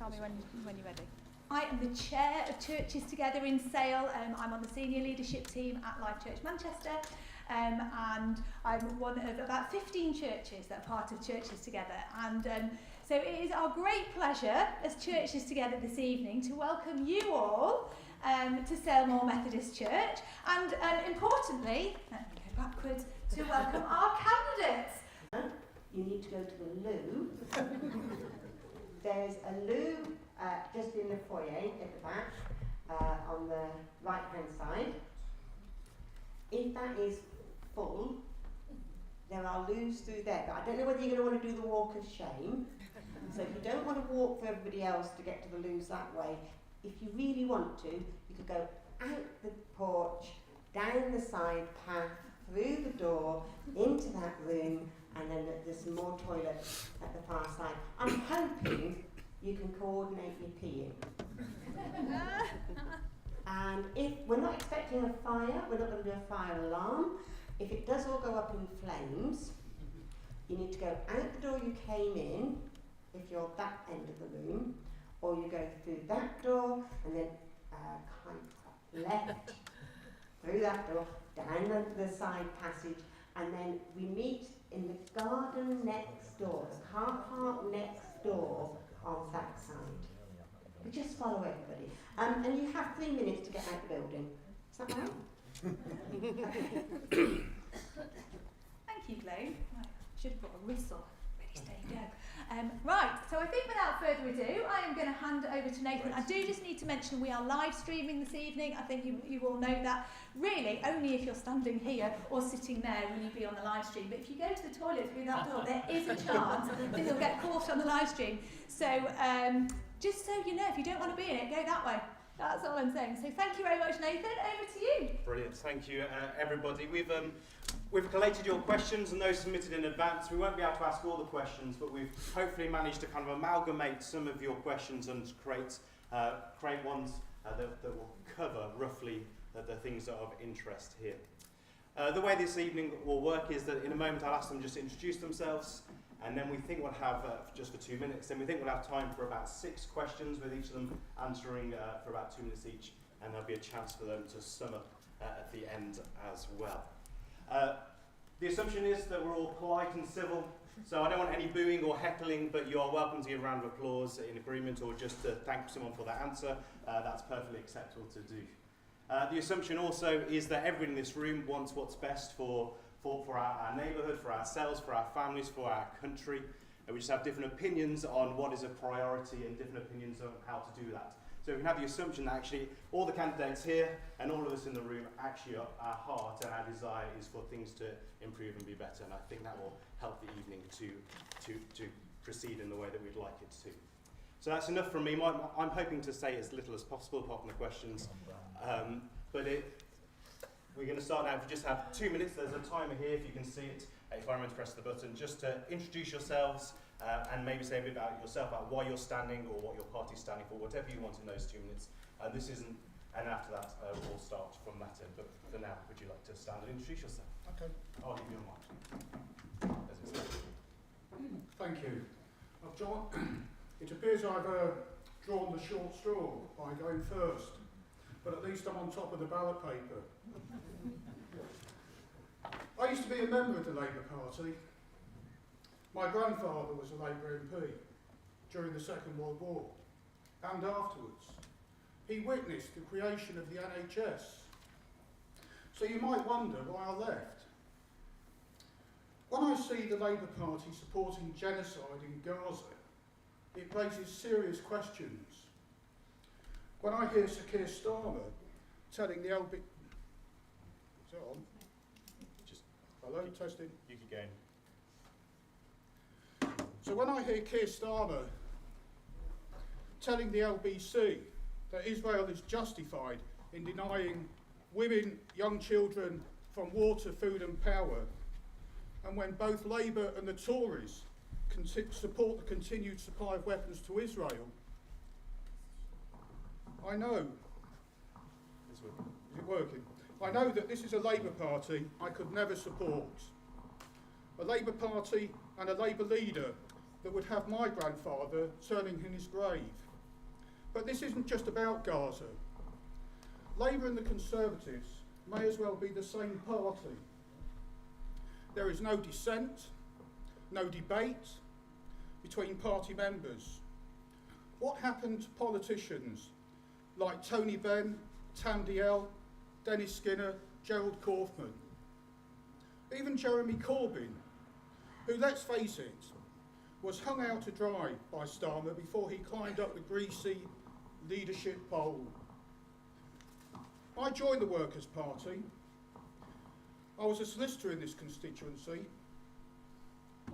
tell me when you're ready. I am the chair of Churches Together in Sale. I'm on the senior leadership team at Life Church Manchester, and I'm one of about 15 churches that are part of Churches Together. And so it is our great pleasure as Churches Together this evening to welcome you all to Salemore Methodist Church, and importantly, let me go backwards, to welcome our candidates. You need to go to the loo. There's a loo just in the foyer at the back, on the right hand side. If that is full, there are loos through there, but I don't know whether you're going to want to do the walk of shame. So if you don't want to walk for everybody else to get to the loos that way, if you really want to, you could go out the porch, down the side path, through the door, into that room, and then there's some more toilets at the far side. I'm hoping you can coordinate your peeing. And if we're not expecting a fire, we're not going to do a fire alarm. If it does all go up in flames, you need to go out the door you came in, if you're that end of the room, or you go through that door and then kind of left through that door, down the side passage, and then we meet in the garden next door, the car park next door on that side. We just follow everybody. And you have 3 minutes to get out the building. Is that right? Thank you, Glenn. Right, should have got a whistle. Ready, steady, go. Right, so I think without further ado, I am going to hand it over to Nathan. I do just need to mention we are live streaming this evening. I think you all know that. Really, only if you're standing here or sitting there will you be on the live stream. But if you go to the toilet through that door, there is a chance that you'll get caught on the live stream. So just so you know, if you don't want to be in it, go that way. That's all I'm saying. So thank you very much, Nathan. Over to you. Brilliant. Thank you, everybody. We've collated your questions and those submitted in advance. We won't be able to ask all the questions, but we've hopefully managed to kind of amalgamate some of your questions and create ones that will cover roughly the things that are of interest here. The way this evening will work is that in a moment I'll ask them just to introduce themselves, and then we think we'll have, just for 2 minutes, then we think we'll have time for about 6 questions, with each of them answering for about 2 minutes each, and there'll be a chance for them to sum up at the end as well. The assumption is that we're all polite and civil, so I don't want any booing or heckling, but you are welcome to give a round of applause in agreement or just to thank someone for that answer. That's perfectly acceptable to do. The assumption also is that everyone in this room wants what's best for our neighbourhood, for ourselves, for our families, for our country. We just have different opinions on what is a priority and different opinions on how to do that. So we can have the assumption that actually all the candidates here and all of us in the room, actually our heart and our desire is for things to improve and be better, and I think that will help the evening to proceed in the way that we'd like it to. So that's enough from me. I'm hoping to say as little as possible apart from the questions, but we're going to start now. If you just have 2 minutes, there's a timer here if you can see it. If I remember to press the button, just to introduce yourselves and maybe say a bit about yourself, about why you're standing or what your party's standing for, whatever you want in those 2 minutes. And after that, we'll start from that end. But for now, would you like to stand and introduce yourself? Okay. I'll give you a mic. Thank you. It appears I've drawn the short straw by going first, but at least I'm on top of the ballot paper. I used to be a member of the Labour Party. My grandfather was a Labour MP during the Second World War and afterwards. He witnessed the creation of the NHS. So you might wonder why I left. When I see the Labour Party supporting genocide in Gaza, it raises serious questions. When I hear Sir Keir Starmer telling the LB... Is that on? Hello, testing. You keep going. So when I hear Keir Starmer telling the LBC that Israel is justified in denying women, young children from water, food and power, and when both Labour and the Tories support the continued supply of weapons to Israel, I know... Is it working? I know that this is a Labour Party I could never support. A Labour Party and a Labour leader that would have my grandfather turning in his grave. But this isn't just about Gaza. Labour and the Conservatives may as well be the same party. There is no dissent, no debate between party members. What happened to politicians like Tony Benn, Tam Dalyell, Dennis Skinner, Gerald Kaufman? Even Jeremy Corbyn, who, let's face it, was hung out to dry by Starmer before he climbed up the greasy leadership pole. I joined the Workers' Party. I was a solicitor in this constituency.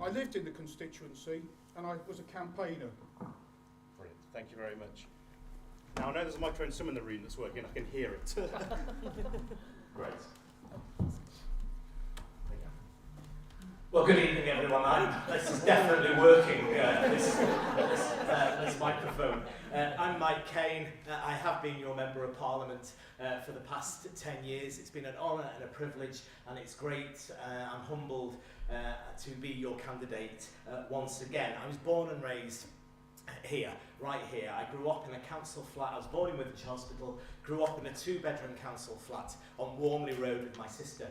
I lived in the constituency and I was a campaigner. Brilliant. Thank you very much. Now, I know there's a microphone somewhere in the room that's working. I can hear it. Great. Well, good evening, everyone. This is definitely working, this microphone. I'm Mike Kane. I have been your Member of Parliament for the past 10 years. It's been an honour and a privilege, and it's great. I'm humbled to be your candidate once again. I was born and raised here, right here. I grew up in a council flat. I was born in Wythenshawe Hospital, grew up in a 2-bedroom council flat on Warmley Road with my sister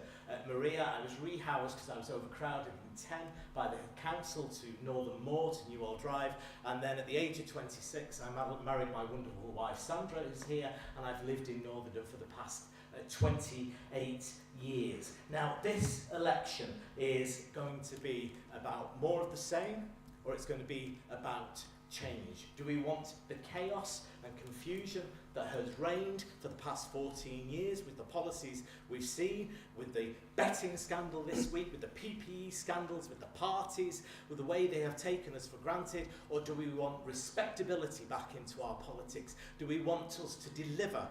Maria. I was rehoused because I was overcrowded in 10 by the council to Northern Moor, to Newell Drive, and then at the age of 26 I married my wonderful wife Sandra, who's here, and I've lived in Northern for the past 28 years. Now, this election is going to be about more of the same, or it's going to be about change. Do we want the chaos and confusion that has reigned for the past 14 years with the policies we've seen, with the betting scandal this week, with the PPE scandals, with the parties, with the way they have taken us for granted, or do we want respectability back into our politics? Do we want us to deliver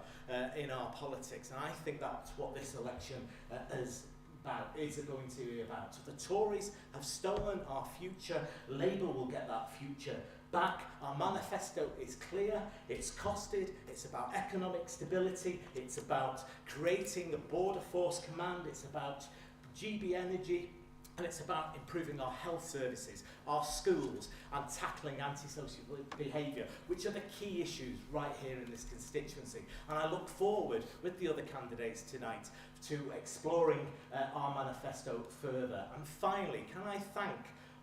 in our politics? And I think that's what this election is going to be about. So the Tories have stolen our future. Labour will get that future back. Our manifesto is clear, it's costed, it's about economic stability, it's about creating the Border Force Command, it's about GB Energy, and it's about improving our health services, our schools, and tackling antisocial behaviour, which are the key issues right here in this constituency. And I look forward, with the other candidates tonight, to exploring our manifesto further. And finally, can I thank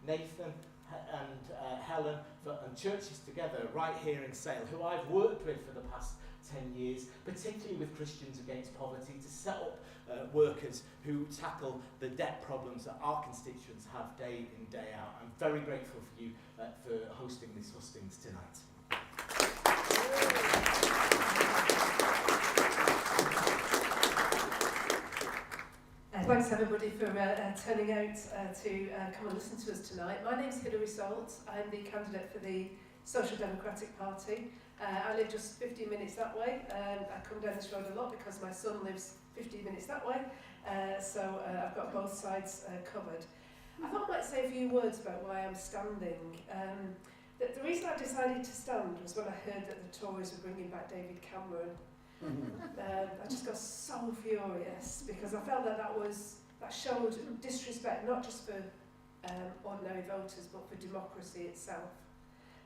Nathan and Helen and Churches Together right here in Sale, who I've worked with for the past 10 years, particularly with Christians Against Poverty, to set up workers who tackle the debt problems that our constituents have day in, day out. I'm very grateful for you for hosting this Hustings tonight. Thanks everybody for turning out to come and listen to us tonight. My name's Hilary Salt. I'm the candidate for the Social Democratic Party. I live just 15 minutes that way. I come down this road a lot because my son lives 15 minutes that way. So I've got both sides covered. I thought I might say a few words about why I'm standing. The reason I decided to stand was when I heard that the Tories were bringing back David Cameron. I just got so furious because I felt that that showed disrespect not just for ordinary voters but for democracy itself,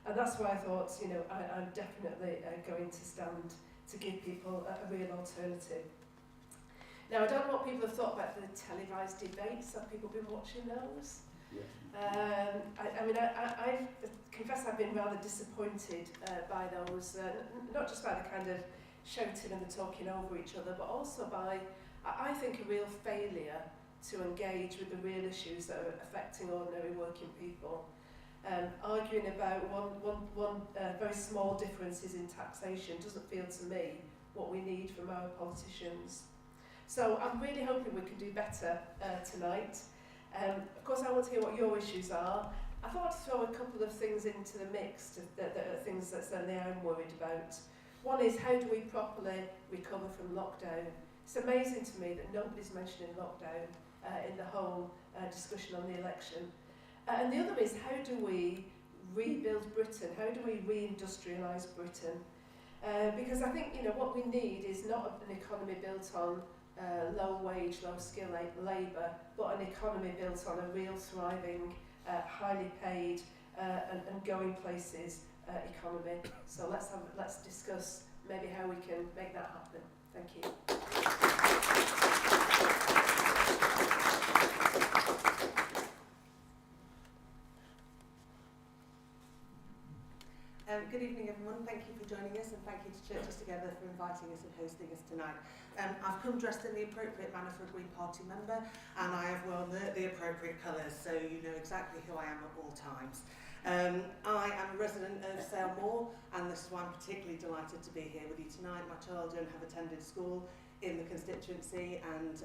and that's why I thought, you know, I'm definitely going to stand to give people a real alternative. Now, I don't know what people have thought about the televised debates. Have people been watching those? Yeah. I confess I've been rather disappointed by those, not just by the kind of shouting and the talking over each other, but also by, I think, a real failure to engage with the real issues that are affecting ordinary working people. Arguing about one very small differences in taxation doesn't feel to me what we need from our politicians. So I'm really hoping we can do better tonight. Of course, I want to hear what your issues are. I thought I'd throw a couple of things into the mix that are things that certainly I'm worried about. One is, how do we properly recover from lockdown? It's amazing to me that nobody's mentioning lockdown in the whole discussion on the election. And the other is, how do we rebuild Britain? How do we reindustrialise Britain? Because I think, you know, what we need is not an economy built on low wage, low skill labour, but an economy built on a real thriving, highly paid and going places economy. So let's discuss maybe how we can make that happen. Thank you. Good evening everyone, thank you for joining us and thank you to Churches Together for inviting us and hosting us tonight. I've come dressed in the appropriate manner for a Green Party member and I have worn the appropriate colours so you know exactly who I am at all times. I am a resident of Sale Moor and this is why I'm particularly delighted to be here with you tonight. My children have attended school in the constituency and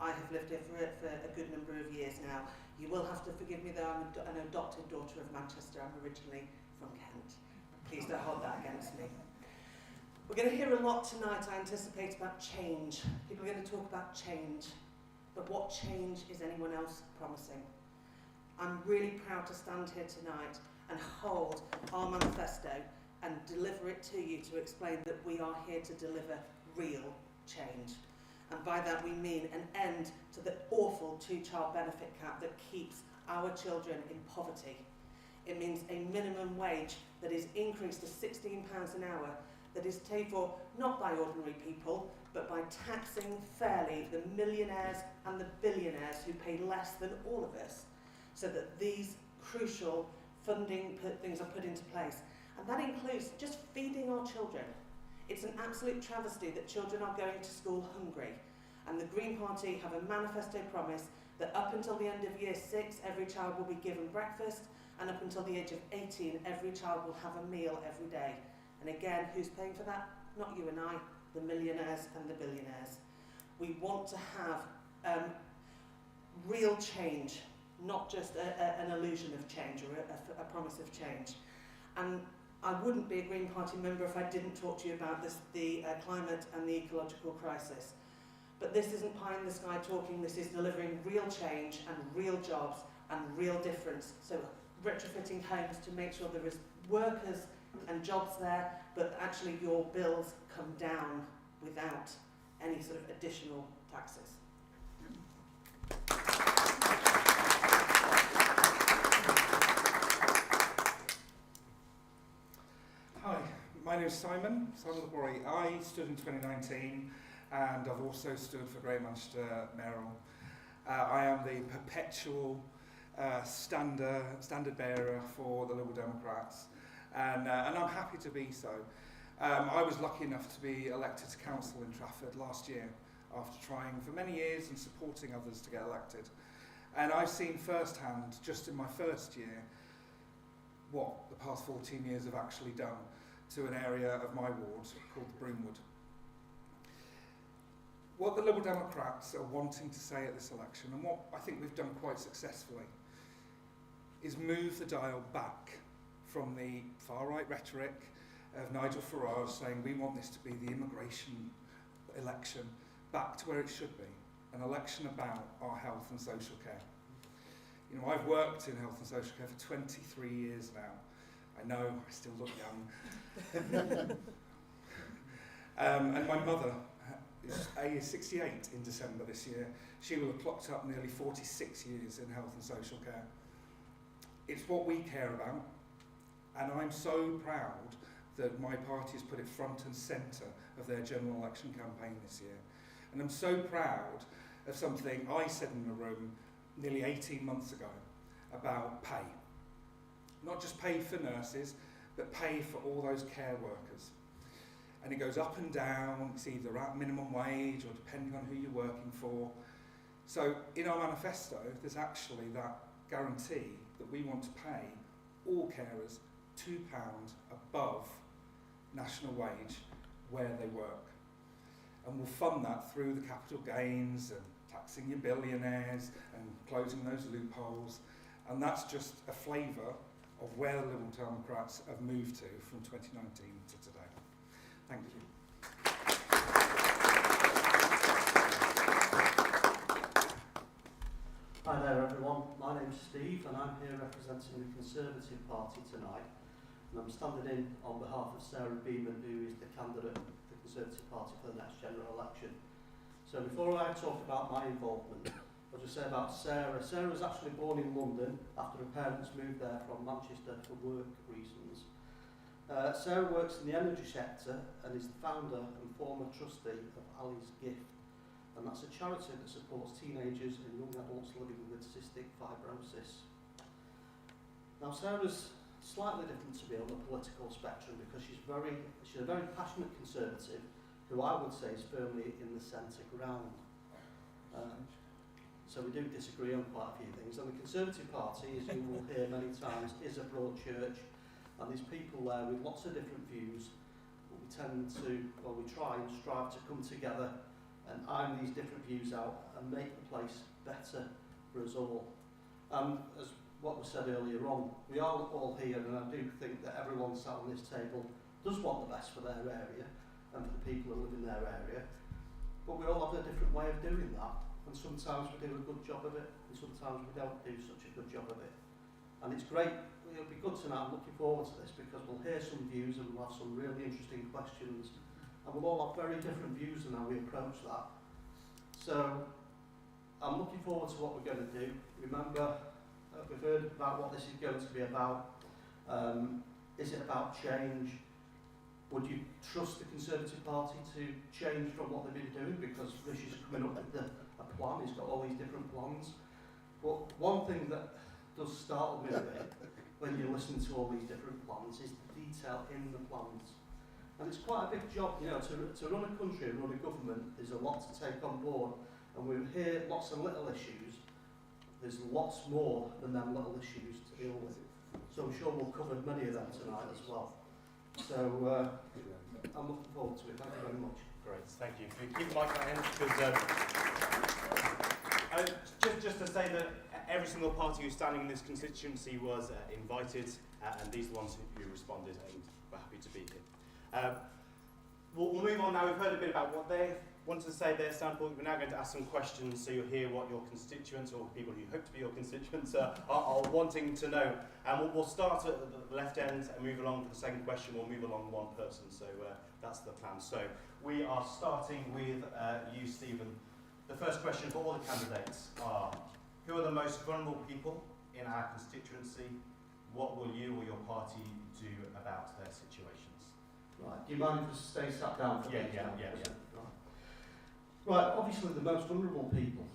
I have lived here for a good number of years now. You will have to forgive me though, I'm an adopted daughter of Manchester, I'm originally from Kent. Please don't hold that against me. We're going to hear a lot tonight, I anticipate, about change. People are going to talk about change. But what change is anyone else promising? I'm really proud to stand here tonight and hold our manifesto and deliver it to you to explain that we are here to deliver real change. And by that we mean an end to the awful two-child benefit cap that keeps our children in poverty. It means a minimum wage that is increased to £16 an hour, that is paid for not by ordinary people, but by taxing fairly the millionaires and the billionaires who pay less than all of us, so that these crucial funding things are put into place. And that includes just feeding our children. It's an absolute travesty that children are going to school hungry. And the Green Party have a manifesto promise that up until the end of year 6, every child will be given breakfast, and up until the age of 18, every child will have a meal every day. And again, who's paying for that? Not you and I, the millionaires and the billionaires. We want to have real change, not just an illusion of change or a promise of change. And I wouldn't be a Green Party member if I didn't talk to you about the climate and the ecological crisis. But this isn't pie in the sky talking, this is delivering real change and real jobs and real difference. So retrofitting homes to make sure there is workers and jobs there, but actually your bills come down without any sort of additional taxes. Hi, my name is Simon Labori. I stood in 2019 and I've also stood for Great Manchester Mayoral. I am the perpetual standard bearer for the Liberal Democrats and I'm happy to be so. I was lucky enough to be elected to council in Trafford last year after trying for many years and supporting others to get elected. And I've seen firsthand, just in my first year, what the past 14 years have actually done to an area of my ward called the Broomwood. What the Liberal Democrats are wanting to say at this election, and what I think we've done quite successfully, is move the dial back from the far-right rhetoric of Nigel Farage saying we want this to be the immigration election, back to where it should be, an election about our health and social care. You know, I've worked in health and social care for 23 years now. I know, I still look young. And my mother is 68 in December this year. She will have clocked up nearly 46 years in health and social care. It's what we care about, and I'm so proud that my party has put it front and centre of their general election campaign this year. And I'm so proud of something I said in the room nearly 18 months ago about pay. Not just pay for nurses, but pay for all those care workers. And it goes up and down, it's either at minimum wage or depending on who you're working for. So in our manifesto, there's actually that guarantee that we want to pay all carers £2 above national wage where they work. And we'll fund that through the capital gains and taxing your billionaires and closing those loopholes. And that's just a flavour of where the Liberal Democrats have moved to from 2019 to today. Thank you. Hi there everyone, my name's Steve and I'm here representing the Conservative Party tonight. And I'm standing in on behalf of Sarah Beeman, who is the candidate of the Conservative Party for the next general election. So before I talk about my involvement I'll just say about Sarah. Sarah was actually born in London after her parents moved there from Manchester for work reasons. Sarah works in the energy sector and is the founder and former trustee of Ali's Gift, and that's a charity that supports teenagers and young adults living with cystic fibrosis. Now Sarah's slightly different to me on the political spectrum because she's a very passionate Conservative who I would say is firmly in the centre ground. So we do disagree on quite a few things. And the Conservative Party, as you will hear many times, is a broad church, and there's people there with lots of different views. But we try and strive to come together and iron these different views out and make the place better for us all. As what was said earlier on, we are all here, and I do think that everyone sat on this table does want the best for their area and for the people who live in their area. But we all have a different way of doing that. And sometimes we do a good job of it, and sometimes we don't do such a good job of it. And it's great, it'll be good tonight, I'm looking forward to this, because we'll hear some views and we'll have some really interesting questions, and we'll all have very different views in how we approach that. So, I'm looking forward to what we're going to do. Remember, we've heard about what this is going to be about. Is it about change? Would you trust the Conservative Party to change from what they've been doing? Because Rishi's coming up with a plan, he's got all these different plans. But one thing that does startle me a bit when you listen to all these different plans is the detail in the plans. And it's quite a big job, you know, to run a country and run a government. There's a lot to take on board, and we hear lots of little issues. There's lots more than them little issues to deal with. So I'm sure we'll cover many of them tonight as well. So I'm looking forward to it. Thank you very much. Great, thank you. Keep the mic on hand, because just to say that every single party who's standing in this constituency was invited, and these are the ones who responded, and we're happy to be here. We'll move on now. We've heard a bit about what they wanted to say, their standpoint. We're now going to ask some questions so you'll hear what your constituents, or people who hope to be your constituents, are wanting to know. And we'll start at the left end and move along for the second question. We'll move along one person, so that's the plan. So we are starting with you, Stephen. The first question for all the candidates are, who are the most vulnerable people in our constituency? What will you or your party do about their situations? Right, do you mind if I stay sat down for Yeah. Right, obviously the most vulnerable people.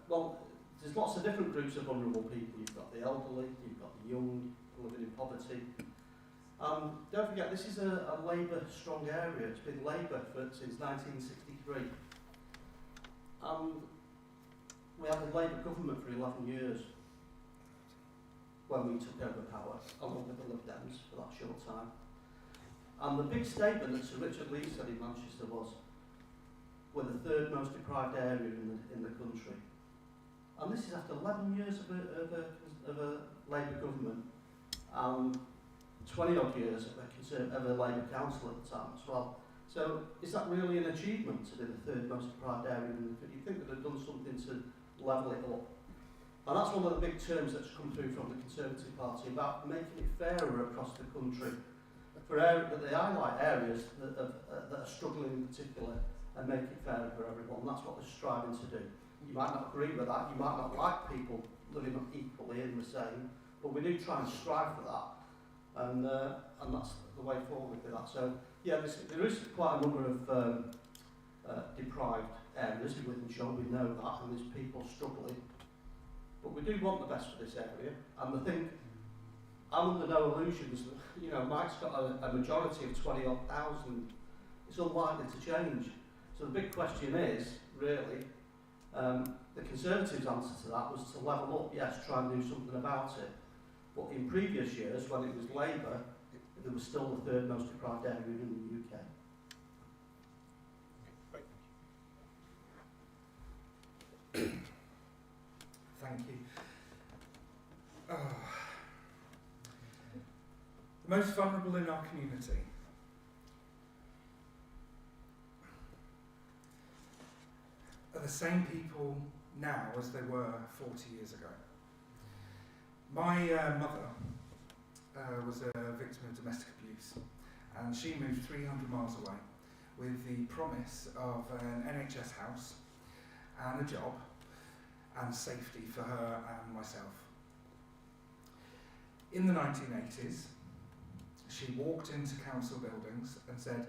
Well, there's lots of different groups of vulnerable people. You've got the elderly, you've got the young, living in poverty. Don't forget, this is a Labour strong area. It's been Labour since 1963. We had a Labour government for 11 years when we took over power, along with the Lib Dems for that short time. And the big statement that Sir Richard Lee said in Manchester was, we're the third most deprived area in the country. And this is after 11 years of a Labour government, and 20 odd years of a Labour council at the time as well. So is that really an achievement to be the third most deprived area in the country? You think that they've done something to level it up? And that's one of the big terms that's come through from the Conservative Party about making it fairer across the country. They highlight areas that are struggling in particular and make it fairer for everyone. That's what they're striving to do. You might not agree with that, you might not like people living equally in the same, but we do try and strive for that. And that's the way forward with that. So yeah, there is quite a number of deprived areas in Wythenshawe, we know that, and there's people struggling. But we do want the best for this area, and I think I'm under no illusions that, you know, Mike's got a majority of 20-odd thousand. It's unlikely to change. So the big question is, really, the Conservatives' answer to that was to level up, yes, try and do something about it. But in previous years, when it was Labour, it was still the third most deprived area in the UK. Thank you. The most vulnerable in our community. Are the same people now as they were 40 years ago. My mother was a victim of domestic abuse, and she moved 300 miles away with the promise of an NHS house and a job, and safety for her and myself. In the 1980s, she walked into council buildings and said,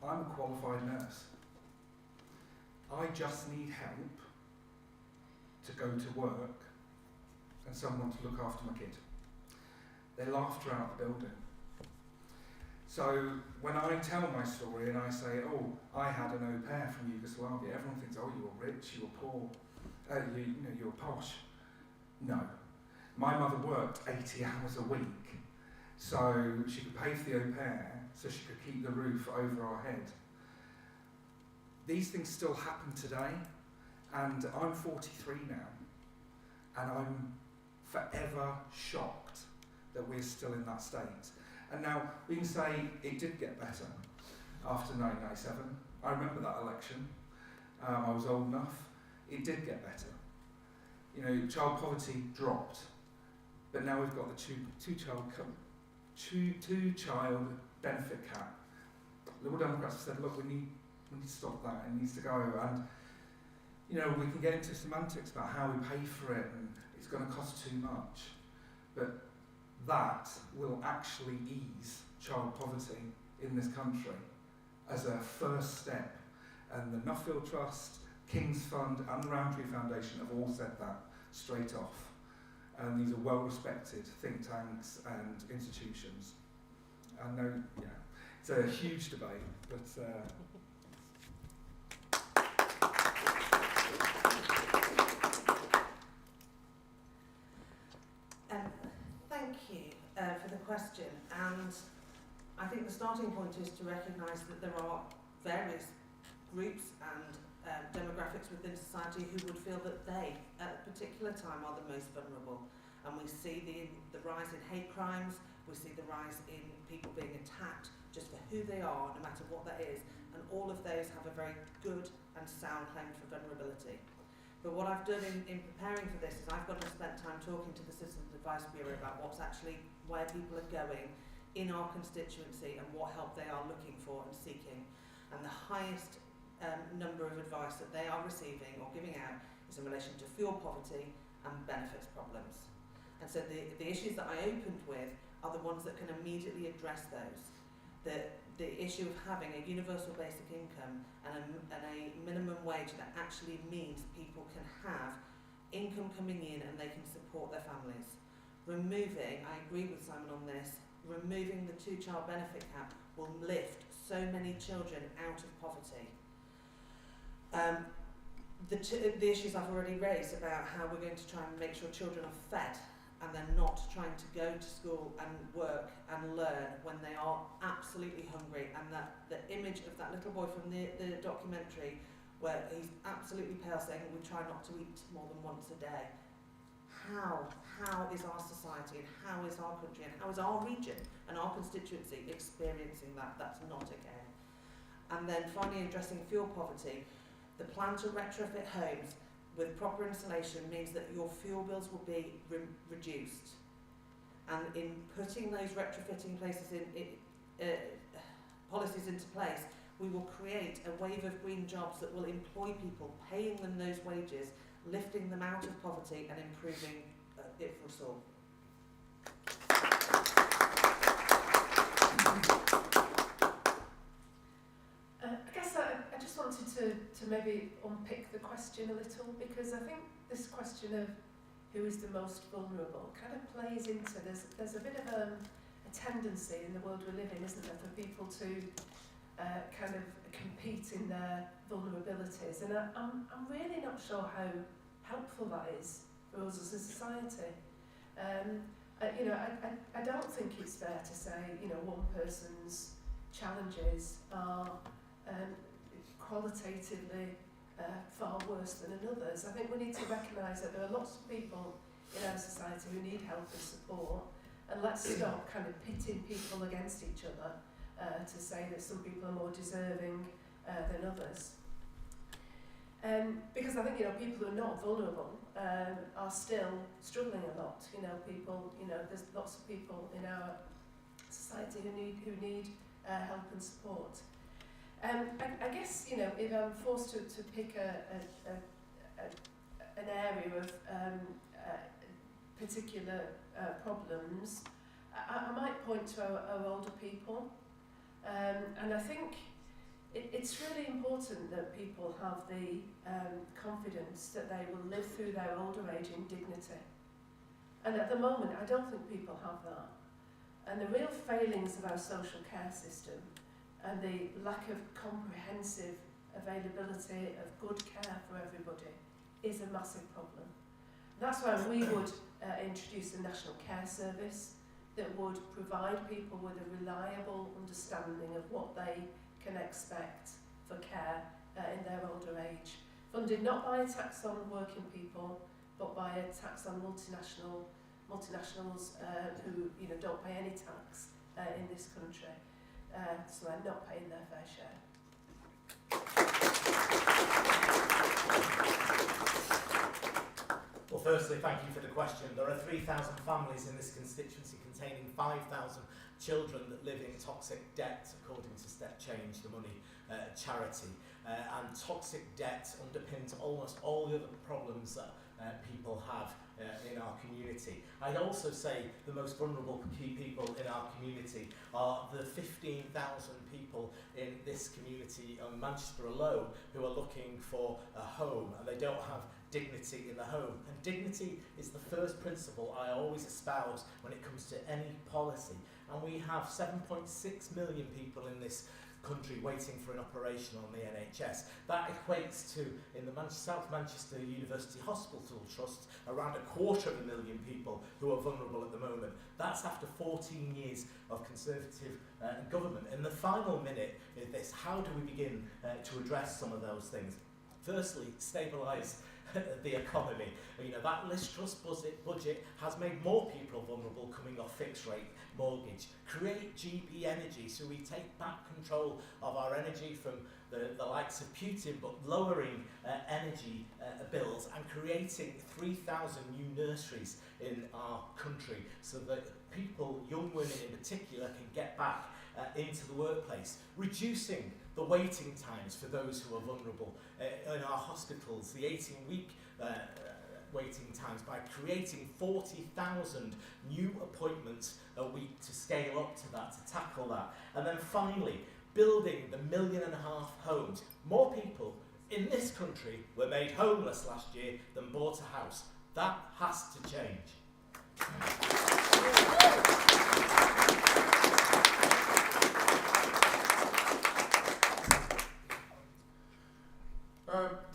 "I'm a qualified nurse. I just need help to go to work and someone to look after my kid." They laughed her out the building. So when I tell my story and I say, "Oh, I had an au pair from Yugoslavia," everyone thinks, "Oh, you were rich, you were poor, you were posh." No. My mother worked 80 hours a week so she could pay for the au pair so she could keep the roof over our head. These things still happen today, and I'm 43 now, and I'm forever shocked that we're still in that state. And now we can say it did get better after 1997. I remember that election. I was old enough. It did get better. You know, child poverty dropped, but now we've got the two child benefit cap. Liberal Democrats have said, look, we need to stop that. It needs to go. And you know, we can get into semantics about how we pay for it, and it's going to cost too much. But that will actually ease child poverty in this country as a first step. And the Nuffield Trust, King's Fund and the Roundtree Foundation have all said that straight off. And these are well-respected think tanks and institutions. I know, yeah, it's a huge debate, but Thank you for the question, and I think the starting point is to recognise that there are various groups and demographics within society who would feel that they, at a particular time, are the most vulnerable. And we see the rise in hate crimes, we see the rise in people being attacked just for who they are, no matter what that is, and all of those have a very good and sound claim for vulnerability. But what I've done in preparing for this is I've gone and spent time talking to the Citizens Advice Bureau about what's actually, where people are going in our constituency and what help they are looking for and seeking. And the highest number of advice that they are receiving or giving out is in relation to fuel poverty and benefits problems. And so the issues that I opened with are the ones that can immediately address those. The issue of having a universal basic income and a minimum wage that actually means people can have income coming in and they can support their families. Removing, I agree with Simon on this, removing the two-child benefit cap will lift so many children out of poverty. The issues I've already raised about how we're going to try and make sure children are fed and they're not trying to go to school and work and learn when they are absolutely hungry, and that the image of that little boy from the documentary where he's absolutely pale saying we try not to eat more than once a day. How is our society and how is our country and how is our region and our constituency experiencing that? That's not okay. And then finally addressing fuel poverty. The plan to retrofit homes with proper insulation means that your fuel bills will be reduced. And in putting those retrofitting places policies into place, we will create a wave of green jobs that will employ people, paying them those wages, lifting them out of poverty and improving it for us all. I guess I just wanted to maybe unpick the question a little, because I think this question of who is the most vulnerable kind of plays into, there's a bit of a tendency in the world we live in, isn't there, for people to kind of compete in their vulnerabilities, and I'm really not sure how helpful that is for us as a society. I don't think it's fair to say, one person's challenges are qualitatively far worse than another's. I think we need to recognise that there are lots of people in our society who need help and support, and let's stop kind of pitting people against each other to say that some people are more deserving than others. Because I think people who are not vulnerable are still struggling a lot. There's lots of people in our society who need help and support. I guess if I'm forced to pick an area of particular problems, I might point to our older people. And I think it's really important that people have the confidence that they will live through their older age in dignity. And at the moment, I don't think people have that. And the real failings of our social care system and the lack of comprehensive availability of good care for everybody is a massive problem. That's why we would introduce a national care service that would provide people with a reliable understanding of what they can expect for care in their older age, funded not by a tax on working people, but by a tax on multinationals who don't pay any tax in this country, so they're not paying their fair share. Well, firstly, thank you for the question. There are 3,000 families in this constituency containing 5,000 children that live in toxic debt, according to Step Change, the money charity. And toxic debt underpins almost all the other problems that people have in our community. I'd also say the most vulnerable key people in our community are the 15,000 people in this community in Manchester alone who are looking for a home and they don't have dignity in the home. And dignity is the first principle I always espouse when it comes to any policy. And we have 7.6 million people in this country waiting for an operation on the NHS. That equates to, in the South Manchester University Hospital Trust, around 250,000 people who are vulnerable at the moment. That's after 14 years of Conservative government. In the final minute of this, how do we begin to address some of those things? Firstly, stabilise the economy. That Liz Truss budget has made more people vulnerable coming off fixed rate mortgage. Create GB Energy, so we take back control of our energy from the likes of Putin, but lowering energy bills and creating 3,000 new nurseries in our country so that people, young women in particular, can get back into the workplace. Reducing the waiting times for those who are vulnerable in our hospitals, the 18-week waiting times, by creating 40,000 new appointments a week to scale up to that, to tackle that. And then finally, building the 1.5 million homes. More people in this country were made homeless last year than bought a house. That has to change.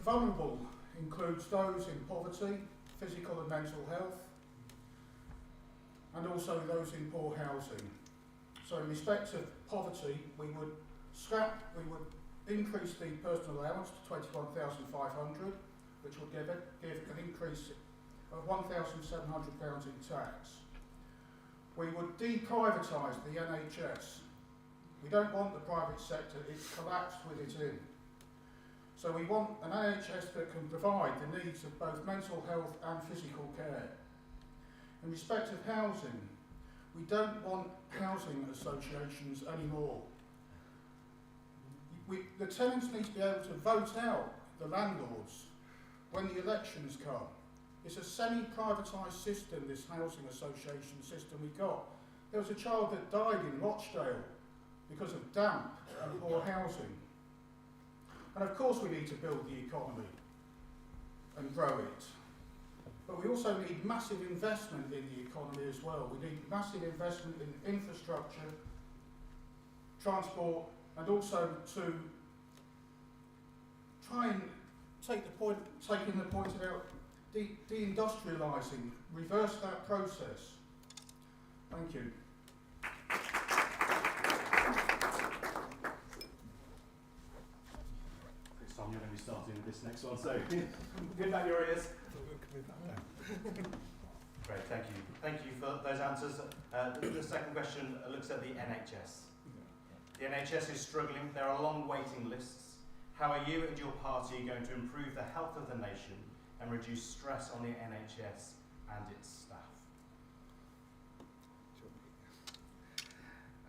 Vulnerable includes those in poverty, physical and mental health, and also those in poor housing. So in respect of poverty, we would increase the personal allowance to 21,500, which would give an increase of £1,700 in tax. We would deprivatise the NHS. We don't want the private sector, it's collapsed with it in. So we want an NHS that can provide the needs of both mental health and physical care. In respect of housing, we don't want housing associations anymore. The tenants need to be able to vote out the landlords when the elections come. It's a semi-privatised system, this housing association system we got. There was a child that died in Rochdale because of damp and poor housing. And of course we need to build the economy and grow it. But we also need massive investment in the economy as well. We need massive investment in infrastructure, transport, and also to try and taking the point about deindustrialising, reverse that process. Thank you. Tom, you're going to be starting with this next one, so good back your ears. Great, thank you. Thank you for those answers. The second question looks at the NHS. The NHS is struggling. There are long waiting lists. How are you and your party going to improve the health of the nation and reduce stress on the NHS and its staff?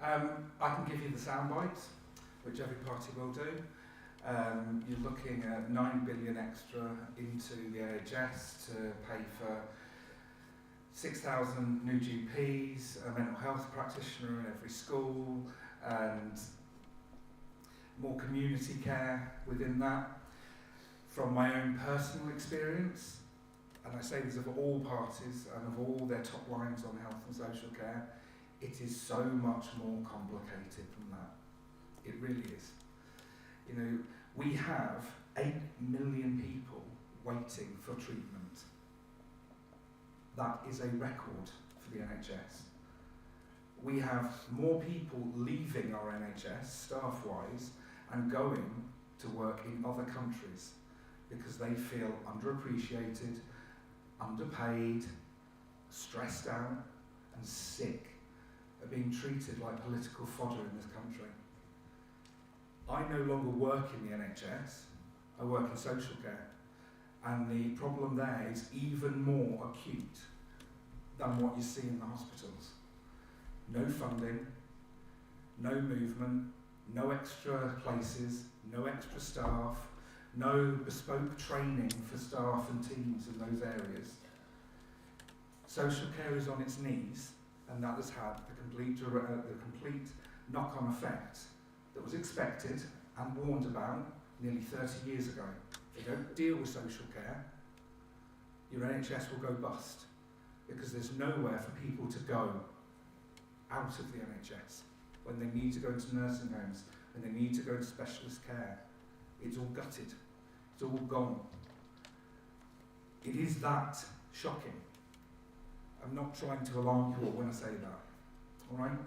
I can give you the sound bites, which every party will do. You're looking at 9 billion extra into the NHS to pay for 6,000 new GPs, a mental health practitioner in every school, and more community care within that. From my own personal experience, and I say this of all parties and of all their top lines on health and social care, it is so much more complicated than that. It really is. You know, we have 8 million people waiting for treatment. That is a record for the NHS. We have more people leaving our NHS, staff-wise, and going to work in other countries because they feel underappreciated, underpaid, stressed out, and sick of being treated like political fodder in this country. I no longer work in the NHS, I work in social care, and the problem there is even more acute than what you see in the hospitals. No funding, no movement, no extra places, no extra staff, no bespoke training for staff and teams in those areas. Social care is on its knees, and that has had the complete knock-on effect that was expected and warned about nearly 30 years ago. If you don't deal with social care, your NHS will go bust because there's nowhere for people to go out of the NHS when they need to go into nursing homes, when they need to go to specialist care. It's all gutted. It's all gone. It is that shocking. I'm not trying to alarm you all when I say that. All right?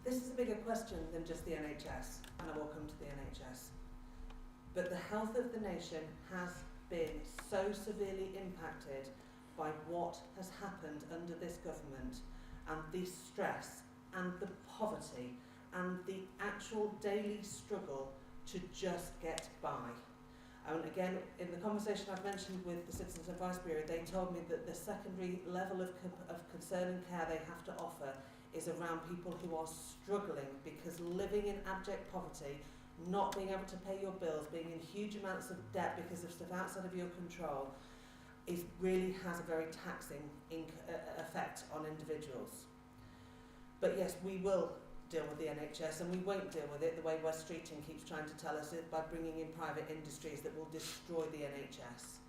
This is a bigger question than just the NHS, and I will come to the NHS. But the health of the nation has been so severely impacted by what has happened under this government, and the stress and the poverty and the actual daily struggle to just get by. And again, in the conversation I've mentioned with the Citizens Advice Bureau, they told me that the secondary level of concern and care they have to offer is around people who are struggling because living in abject poverty, not being able to pay your bills, being in huge amounts of debt because of stuff outside of your control, really has a very taxing effect on individuals. But yes, we will deal with the NHS, and we won't deal with it the way West Streeting keeps trying to tell us it by bringing in private industries that will destroy the NHS.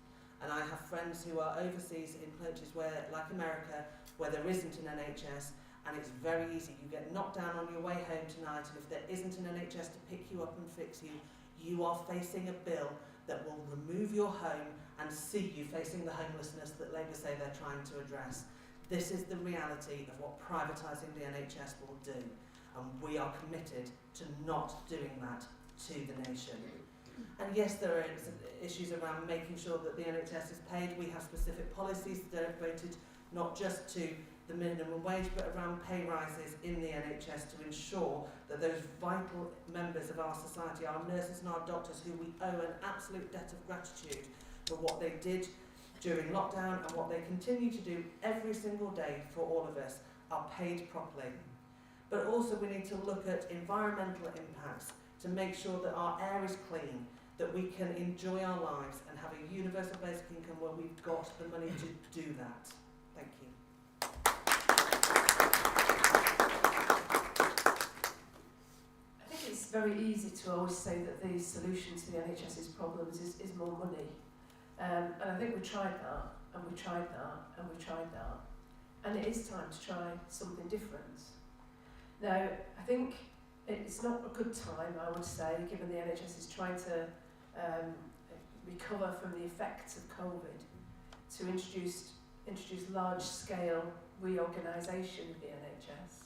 And I have friends who are overseas in countries where, like America, where there isn't an NHS, and it's very easy. You get knocked down on your way home tonight, and if there isn't an NHS to pick you up and fix you, you are facing a bill that will remove your home and see you facing the homelessness that Labour say they're trying to address. This is the reality of what privatising the NHS will do, and we are committed to not doing that to the nation. And yes, there are issues around making sure that the NHS is paid. We have specific policies that are devoted not just to the minimum wage, but around pay rises in the NHS to ensure that those vital members of our society, our nurses and our doctors, who we owe an absolute debt of gratitude for what they did during lockdown and what they continue to do every single day for all of us, are paid properly. But also we need to look at environmental impacts to make sure that our air is clean, that we can enjoy our lives and have a universal basic income where we've got the money to do that. Thank you. I think it's very easy to always say that the solution to the NHS's problems is more money. And I think we tried that, and we tried that, and we tried that. And it is time to try something different. Now, I think it's not a good time, I would say, given the NHS is trying to recover from the effects of COVID, to introduce large-scale reorganisation of the NHS.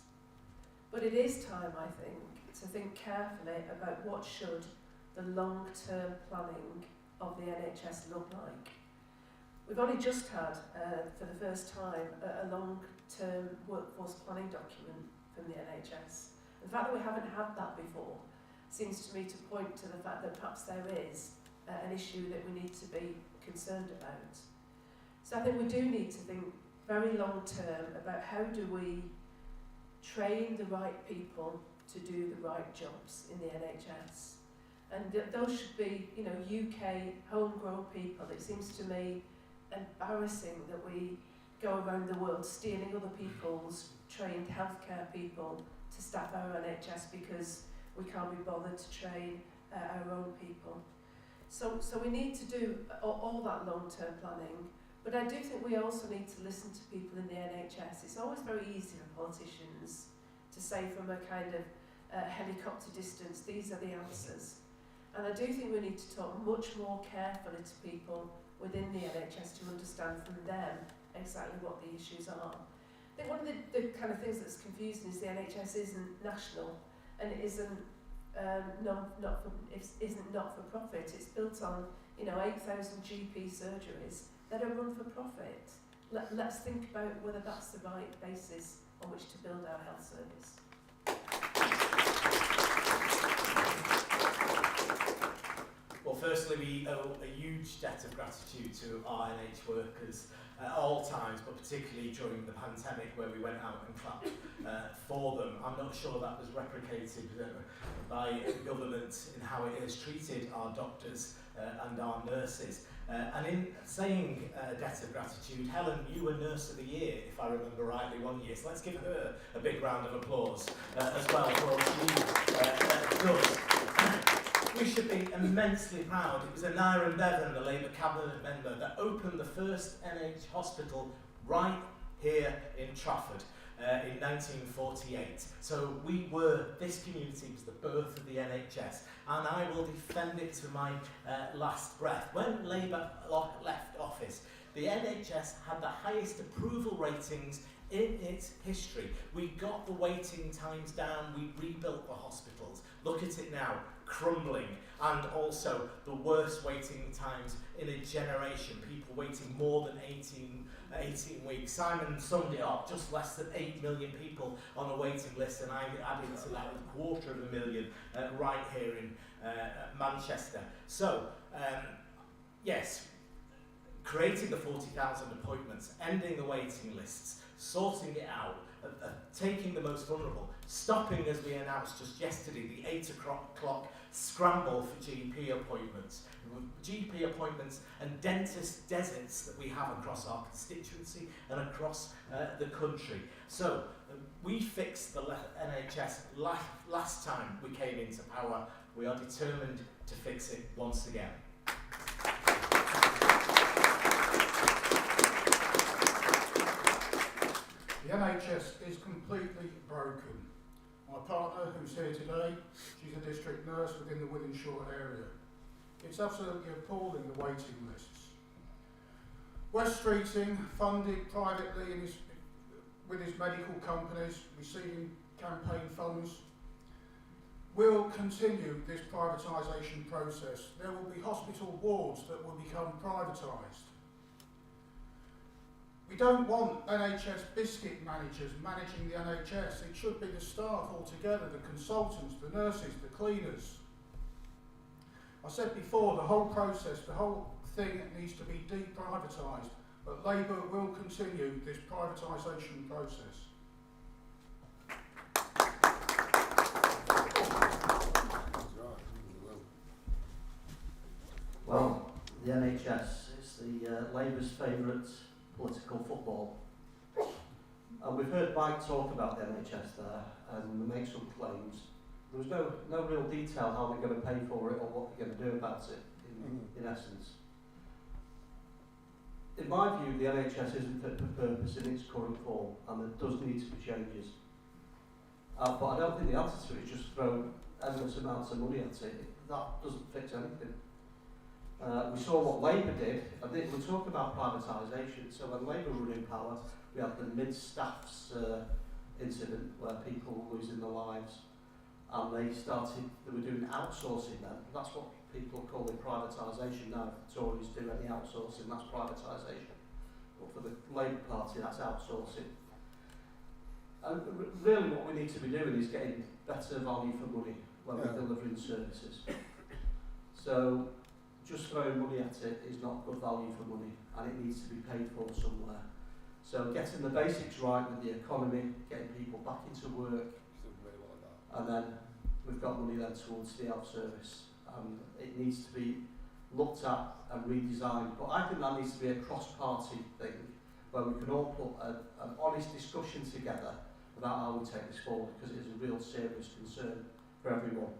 But it is time, I think, to think carefully about what should the long-term planning of the NHS look like. We've only just had, for the first time, a long-term workforce planning document from the NHS. The fact that we haven't had that before seems to me to point to the fact that perhaps there is an issue that we need to be concerned about. So I think we do need to think very long term about how do we train the right people to do the right jobs in the NHS. And those should be, you know, UK homegrown people. It seems to me embarrassing that we go around the world stealing other people's trained healthcare people to staff our NHS because we can't be bothered to train our own people. So we need to do all that long-term planning, but I do think we also need to listen to people in the NHS. It's always very easy for politicians to say from a kind of helicopter distance, these are the answers. And I do think we need to talk much more carefully to people within the NHS to understand from them exactly what the issues are. I think one of the kind of things that's confusing is the NHS isn't national and it isn't not for profit. It's built on, you know, 8,000 GP surgeries that are run for profit. Let's think about whether that's the right basis on which to build our health service. Well, firstly, we owe a huge debt of gratitude to our NH workers at all times, but particularly during the pandemic where we went out and clapped for them. I'm not sure that was replicated by government in how it has treated our doctors and our nurses. And in saying debt of gratitude, Helen, you were Nurse of the Year, if I remember rightly, one year. So let's give her a big round of applause as well for all she does. We should be immensely proud. It was Anira Bevan, the Labour Cabinet member, that opened the first NH hospital right here in Trafford in 1948. So this community was the birth of the NHS, and I will defend it to my last breath. When Labour left office, the NHS had the highest approval ratings in its history. We got the waiting times down, we rebuilt the hospitals. Look at it now, crumbling, and also the worst waiting times in a generation, people waiting more than 18 weeks. Simon summed it up, just less than 8 million people on a waiting list, and I added to that 250,000 right here in Manchester. So, yes, creating the 40,000 appointments, ending the waiting lists, sorting it out, taking the most vulnerable, stopping, as we announced just yesterday, the 8 o'clock scramble for GP appointments. GP appointments and dentist deserts that we have across our constituency and across the country. So we fixed the NHS last time we came into power. We are determined to fix it once again. The NHS is completely broken. My partner, who's here today, she's a district nurse within the Wythenshawe area. It's absolutely appalling, the waiting lists. West Streeting, funded privately with his medical companies, receiving campaign funds, will continue this privatisation process. There will be hospital wards that will become privatised. We don't want NHS biscuit managers managing the NHS. It should be the staff altogether, the consultants, the nurses, the cleaners. I said before, the whole process, the whole thing needs to be deprivatised, but Labour will continue this privatisation process. Well, the NHS is the Labour's favourite political football. And we've heard Mike talk about the NHS there and make some claims. There was no real detail how they're going to pay for it or what they're going to do about it, in essence. In my view, the NHS isn't fit for purpose in its current form, and there does need to be changes. But I don't think the answer to it is just throw endless amounts of money at it. That doesn't fix anything. We saw what Labour did. We talk about privatisation. So when Labour were in power, we had the mid-staffs incident where people were losing their lives, and they were doing outsourcing then. That's what people are calling privatisation now. If the Tories do any outsourcing, that's privatisation. But for the Labour Party, that's outsourcing. And really what we need to be doing is getting better value for money when we're delivering services. So just throwing money at it is not good value for money, and it needs to be paid for somewhere. So getting the basics right with the economy, getting people back into work, and then we've got money then towards the health service. It needs to be looked at and redesigned, but I think that needs to be a cross-party thing where we can all put an honest discussion together about how we take this forward, because it is a real serious concern for everyone.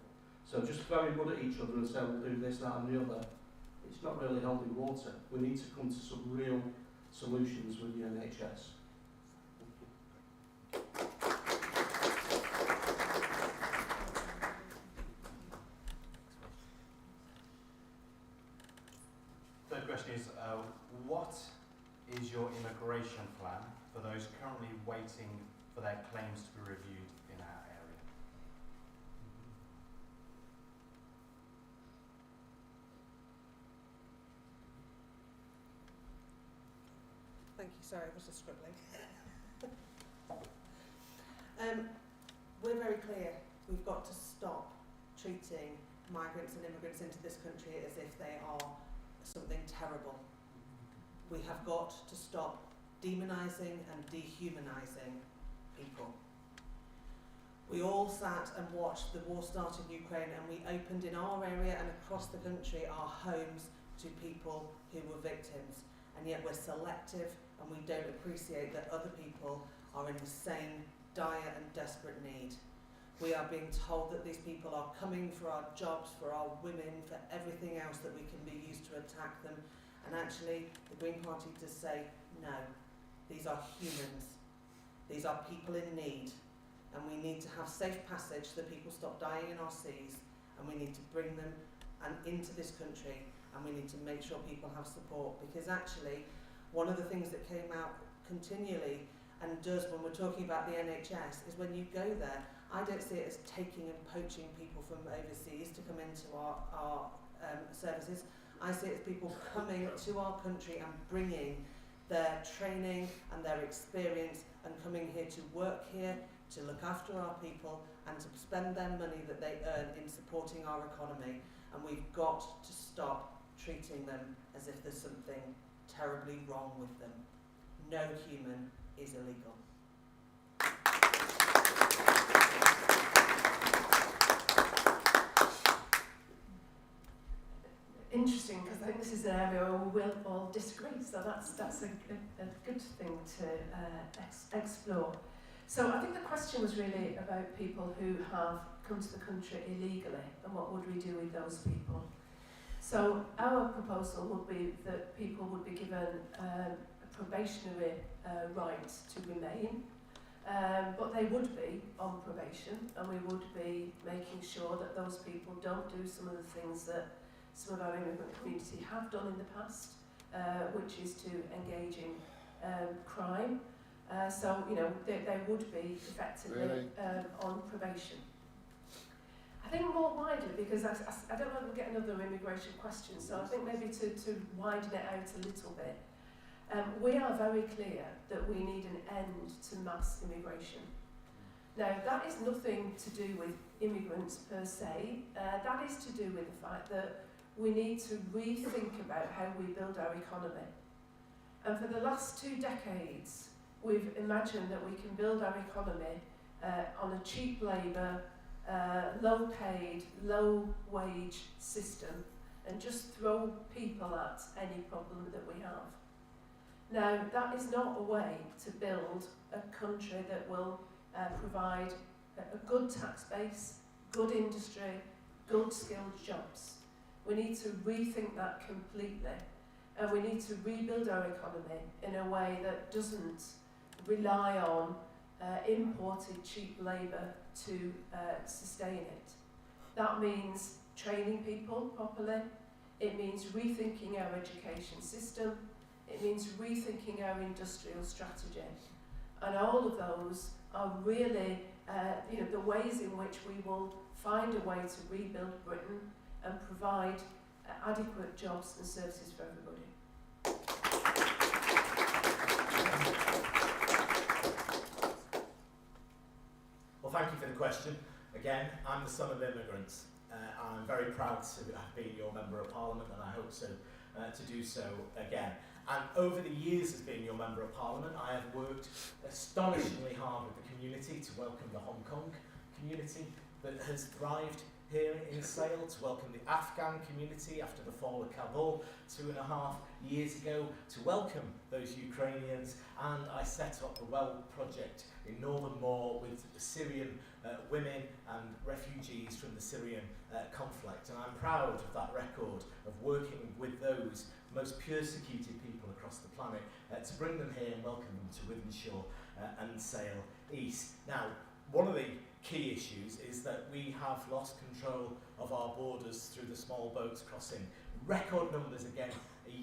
So just throwing mud at each other and saying we'll do this, that and the other, it's not really holding water. We need to come to some real solutions with the NHS. Third question is, what is your immigration plan for those currently waiting for their claims to be reviewed in our area? Thank you, sorry, I was just scribbling. We're very clear, we've got to stop treating migrants and immigrants into this country as if they are something terrible. We have got to stop demonising and dehumanising people. We all sat and watched the war start in Ukraine, and we opened in our area and across the country our homes to people who were victims, and yet we're selective and we don't appreciate that other people are in the same dire and desperate need. We are being told that these people are coming for our jobs, for our women, for everything else that we can be used to attack them. And actually, the Green Party does say, no, these are humans. These are people in need. And we need to have safe passage so that people stop dying in our seas. And we need to bring them into this country. And we need to make sure people have support. Because actually, one of the things that came out continually and does when we're talking about the NHS is when you go there, I don't see it as taking and poaching people from overseas to come into our services. I see it as people coming to our country and bringing their training and their experience and coming here to work here, to look after our people and to spend their money that they earn in supporting our economy. And we've got to stop treating them as if there's something terribly wrong with them. No human is illegal. Interesting, because I think this is an area where we will all disagree, so that's a good thing to explore. So I think the question was really about people who have come to the country illegally and what would we do with those people. So our proposal would be that people would be given a probationary right to remain, but they would be on probation, and we would be making sure that those people don't do some of the things that some of our immigrant community have done in the past, which is to engage in crime. So, you know, they would be effectively on probation. I think more widely, because I don't know if we'll get another immigration question, so I think maybe to widen it out a little bit. We are very clear that we need an end to mass immigration. Now, that is nothing to do with immigrants per se. That is to do with the fact that we need to rethink about how we build our economy. And for the last 2 decades, we've imagined that we can build our economy on a cheap labour, low-paid, low-wage system and just throw people at any problem that we have. Now, that is not a way to build a country that will provide a good tax base, good industry, good skilled jobs. We need to rethink that completely, and we need to rebuild our economy in a way that doesn't rely on imported cheap labour to sustain it. That means training people properly, it means rethinking our education system, it means rethinking our industrial strategy. And all of those are really the ways in which we will find a way to rebuild Britain and provide adequate jobs and services for everybody. Well, thank you for the question. Again, I'm the son of immigrants. I'm very proud to have been your Member of Parliament, and I hope so to do so again. And over the years as being your Member of Parliament, I have worked astonishingly hard with the community to welcome the Hong Kong community that has thrived here in Sale, to welcome the Afghan community after the fall of Kabul 2.5 years ago, to welcome those Ukrainians, and I set up the Well project in Northern Moor with Syrian women and refugees from the Syrian conflict, and I'm proud of that record of working with those most persecuted people across the planet to bring them here and welcome them to Wythenshawe and Sale East. Now, one of the key issues is that we have lost control of our borders through the small boats crossing. Record numbers again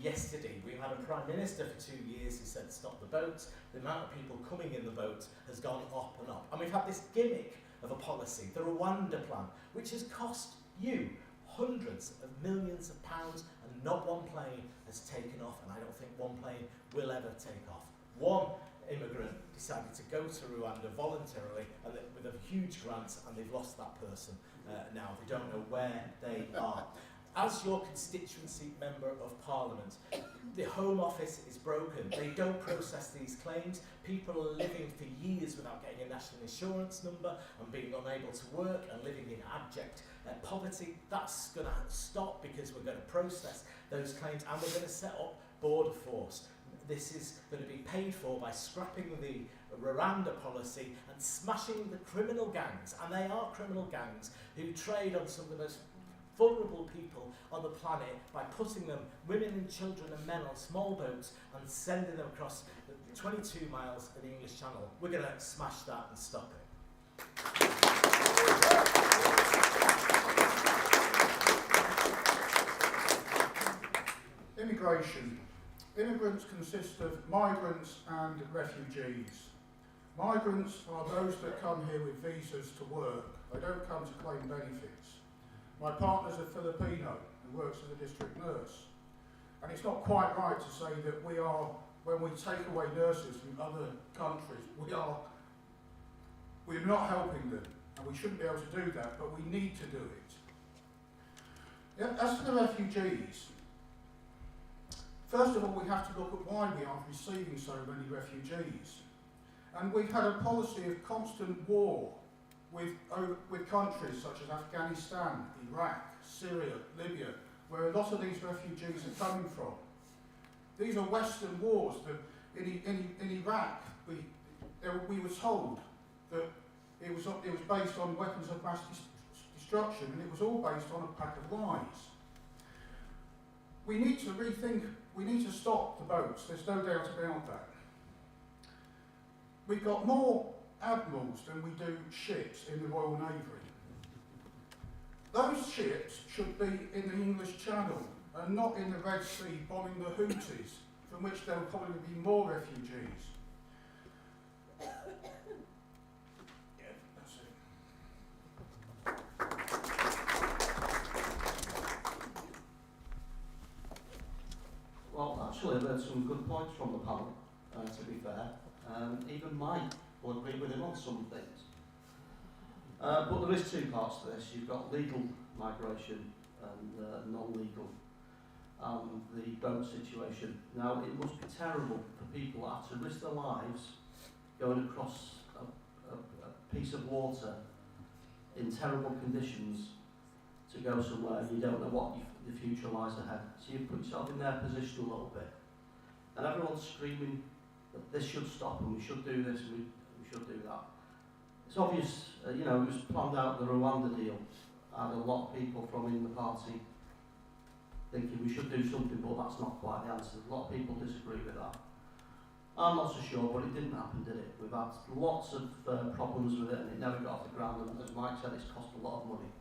yesterday. We've had a Prime Minister for 2 years who said stop the boats. The amount of people coming in the boat has gone up and up. And we've had this gimmick of a policy, the Rwanda plan, which has cost you hundreds of millions of pounds, and not one plane has taken off, and I don't think one plane will ever take off. One immigrant decided to go to Rwanda voluntarily and with a huge grant, and they've lost that person now. They don't know where they are. As your constituency Member of Parliament, the Home Office is broken. They don't process these claims. People are living for years without getting a national insurance number and being unable to work and living in abject poverty. That's going to stop because we're going to process those claims, and we're going to set up Border Force. This is going to be paid for by scrapping the Rwanda policy and smashing the criminal gangs, and they are criminal gangs who trade on some of the most vulnerable people on the planet by putting them, women and children and men, on small boats and sending them across the 22 miles of the English Channel. We're going to smash that and stop it. Immigration. Immigrants consist of migrants and refugees. Migrants are those that come here with visas to work. They don't come to claim benefits. My partner's a Filipino who works as a district nurse. And it's not quite right to say that we are, when we take away nurses from other countries, we're not helping them. And we shouldn't be able to do that, but we need to do it. Yeah, as for the refugees, first of all, we have to look at why we are receiving so many refugees. And we've had a policy of constant war with countries such as Afghanistan, Iraq, Syria, Libya, where a lot of these refugees are coming from. These are Western wars. In Iraq, we were told that it was based on weapons of mass destruction, and it was all based on a pack of lies. We need to rethink. We need to stop the boats, there's no doubt about that. We've got more admirals than we do ships in the Royal Navy. Those ships should be in the English Channel and not in the Red Sea bombing the Houthis, from which there will probably be more refugees. Yeah, that's it. Well, actually, I've heard some good points from the panel, to be fair. Even Mike will agree with him on some things. But there is two parts to this. You've got legal migration and non-legal, and the boat situation. Now, it must be terrible for people that have to risk their lives going across a piece of water in terrible conditions to go somewhere and you don't know what the future lies ahead. So you put yourself in their position a little bit. And everyone's screaming that this should stop and we should do this and we should do that. It's obvious, it was planned out, the Rwanda deal. And a lot of people from in the party thinking we should do something, but that's not quite the answer. A lot of people disagree with that. I'm not so sure, but it didn't happen, did it? We've had lots of problems with it and it never got off the ground, and as Mike said, it's cost a lot of money.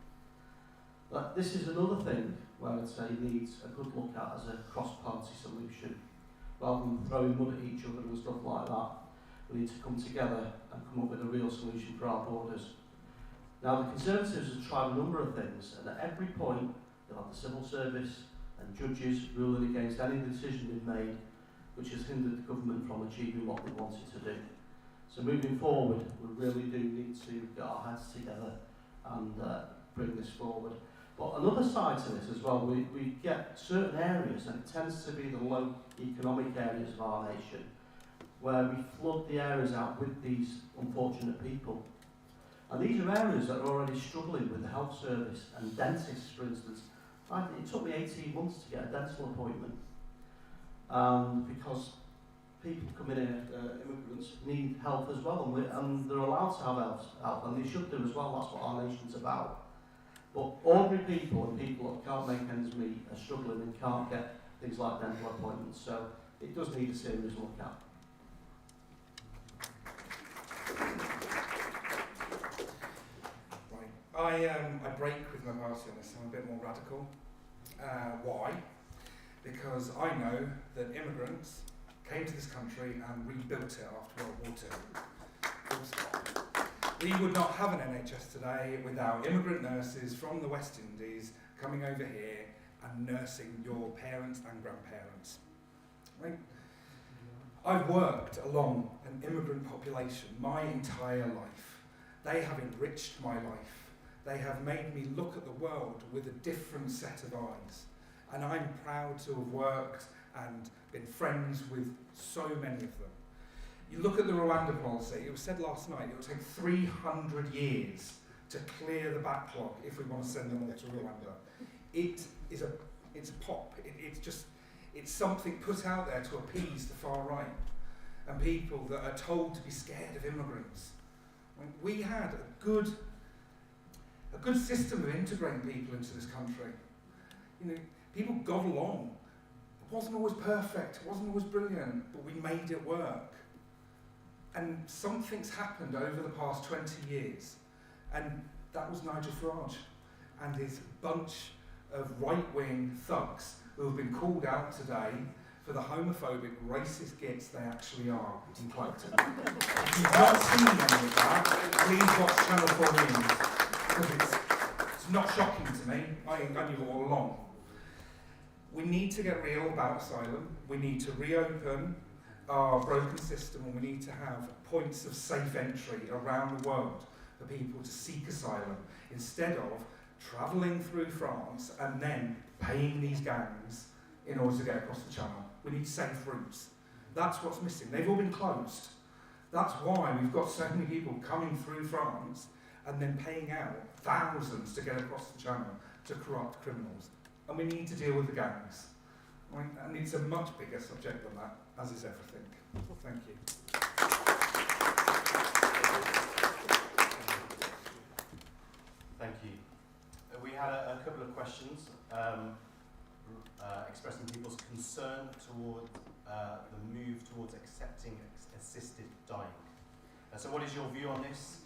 But this is another thing where I'd say needs a good look at as a cross-party solution. Rather than throwing mud at each other and stuff like that, we need to come together and come up with a real solution for our borders. Now, the Conservatives have tried a number of things, and at every point, they'll have the civil service and judges ruling against any decision they've made which has hindered the government from achieving what they wanted to do. So moving forward, we really do need to get our heads together and bring this forward. But another side to this as well, we get certain areas, and it tends to be the low economic areas of our nation, where we flood the areas out with these unfortunate people. And these are areas that are already struggling with the health service and dentists, for instance. It took me 18 months to get a dental appointment. Because people coming in, immigrants, need help as well, and they're allowed to have help, and they should do as well. That's what our nation's about. But ordinary people and people that can't make ends meet are struggling and can't get things like dental appointments, so it does need a serious look at. I break with my party on this. I'm a bit more radical. Why? Because I know that immigrants came to this country and rebuilt it after World War II. Full stop. We would not have an NHS today without immigrant nurses from the West Indies coming over here and nursing your parents and grandparents. Right? I've worked along an immigrant population my entire life. They have enriched my life. They have made me look at the world with a different set of eyes. And I'm proud to have worked and been friends with so many of them. You look at the Rwanda policy, it was said last night, it will take 300 years to clear the backlog if we want to send them all to Rwanda. It's a pop. It's something put out there to appease the far right and people that are told to be scared of immigrants. We had a good system of integrating people into this country. You know, people got along. It wasn't always perfect, it wasn't always brilliant, but we made it work. And something's happened over the past 20 years, and that was Nigel Farage and his bunch of right-wing thugs who have been called out today for the homophobic, racist gits they actually are in Clacton. If you've not seen any of that, please watch Channel 4 News, because it's not shocking to me. I knew all along. We need to get real about asylum. We need to reopen our broken system, and we need to have points of safe entry around the world for people to seek asylum, instead of travelling through France and then paying these gangs in order to get across the channel. We need safe routes. That's what's missing. They've all been closed. That's why we've got so many people coming through France and then paying out thousands to get across the channel to corrupt criminals. And we need to deal with the gangs. Right? And it's a much bigger subject than that, as is everything. Thank you. Thank you. We had a couple of questions expressing people's concern toward the move towards accepting assisted dying. So what is your view on this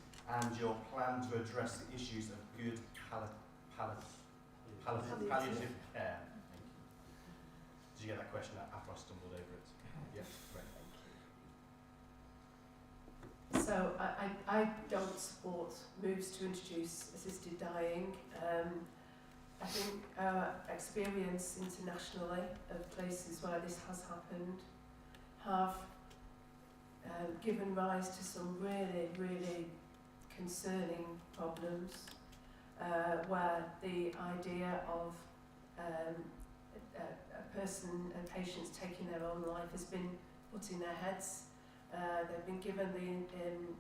and your plan to address the issues of good palliative care? Thank you. Did you get that question after I stumbled over it? Yes, great. So I don't support moves to introduce assisted dying. I think our experience internationally of places where this has happened have given rise to some really, really concerning problems where the idea of a person and patients taking their own life has been put in their heads. They've been given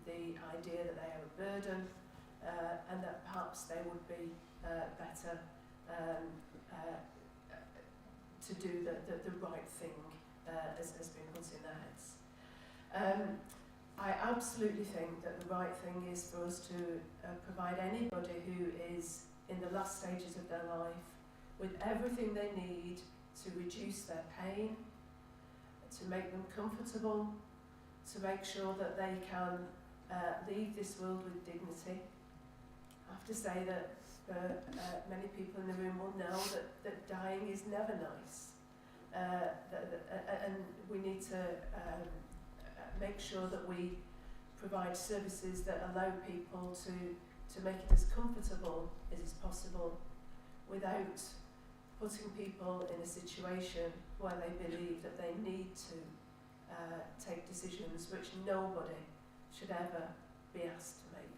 the idea that they are a burden and that perhaps they would be better to do the right thing has been put in their heads. I absolutely think that the right thing is for us to provide anybody who is in the last stages of their life with everything they need to reduce their pain, to make them comfortable, to make sure that they can leave this world with dignity. I have to say that many people in the room will know that dying is never nice. And we need to make sure that we provide services that allow people to make it as comfortable as is possible without putting people in a situation where they believe that they need to take decisions which nobody should ever be asked to make.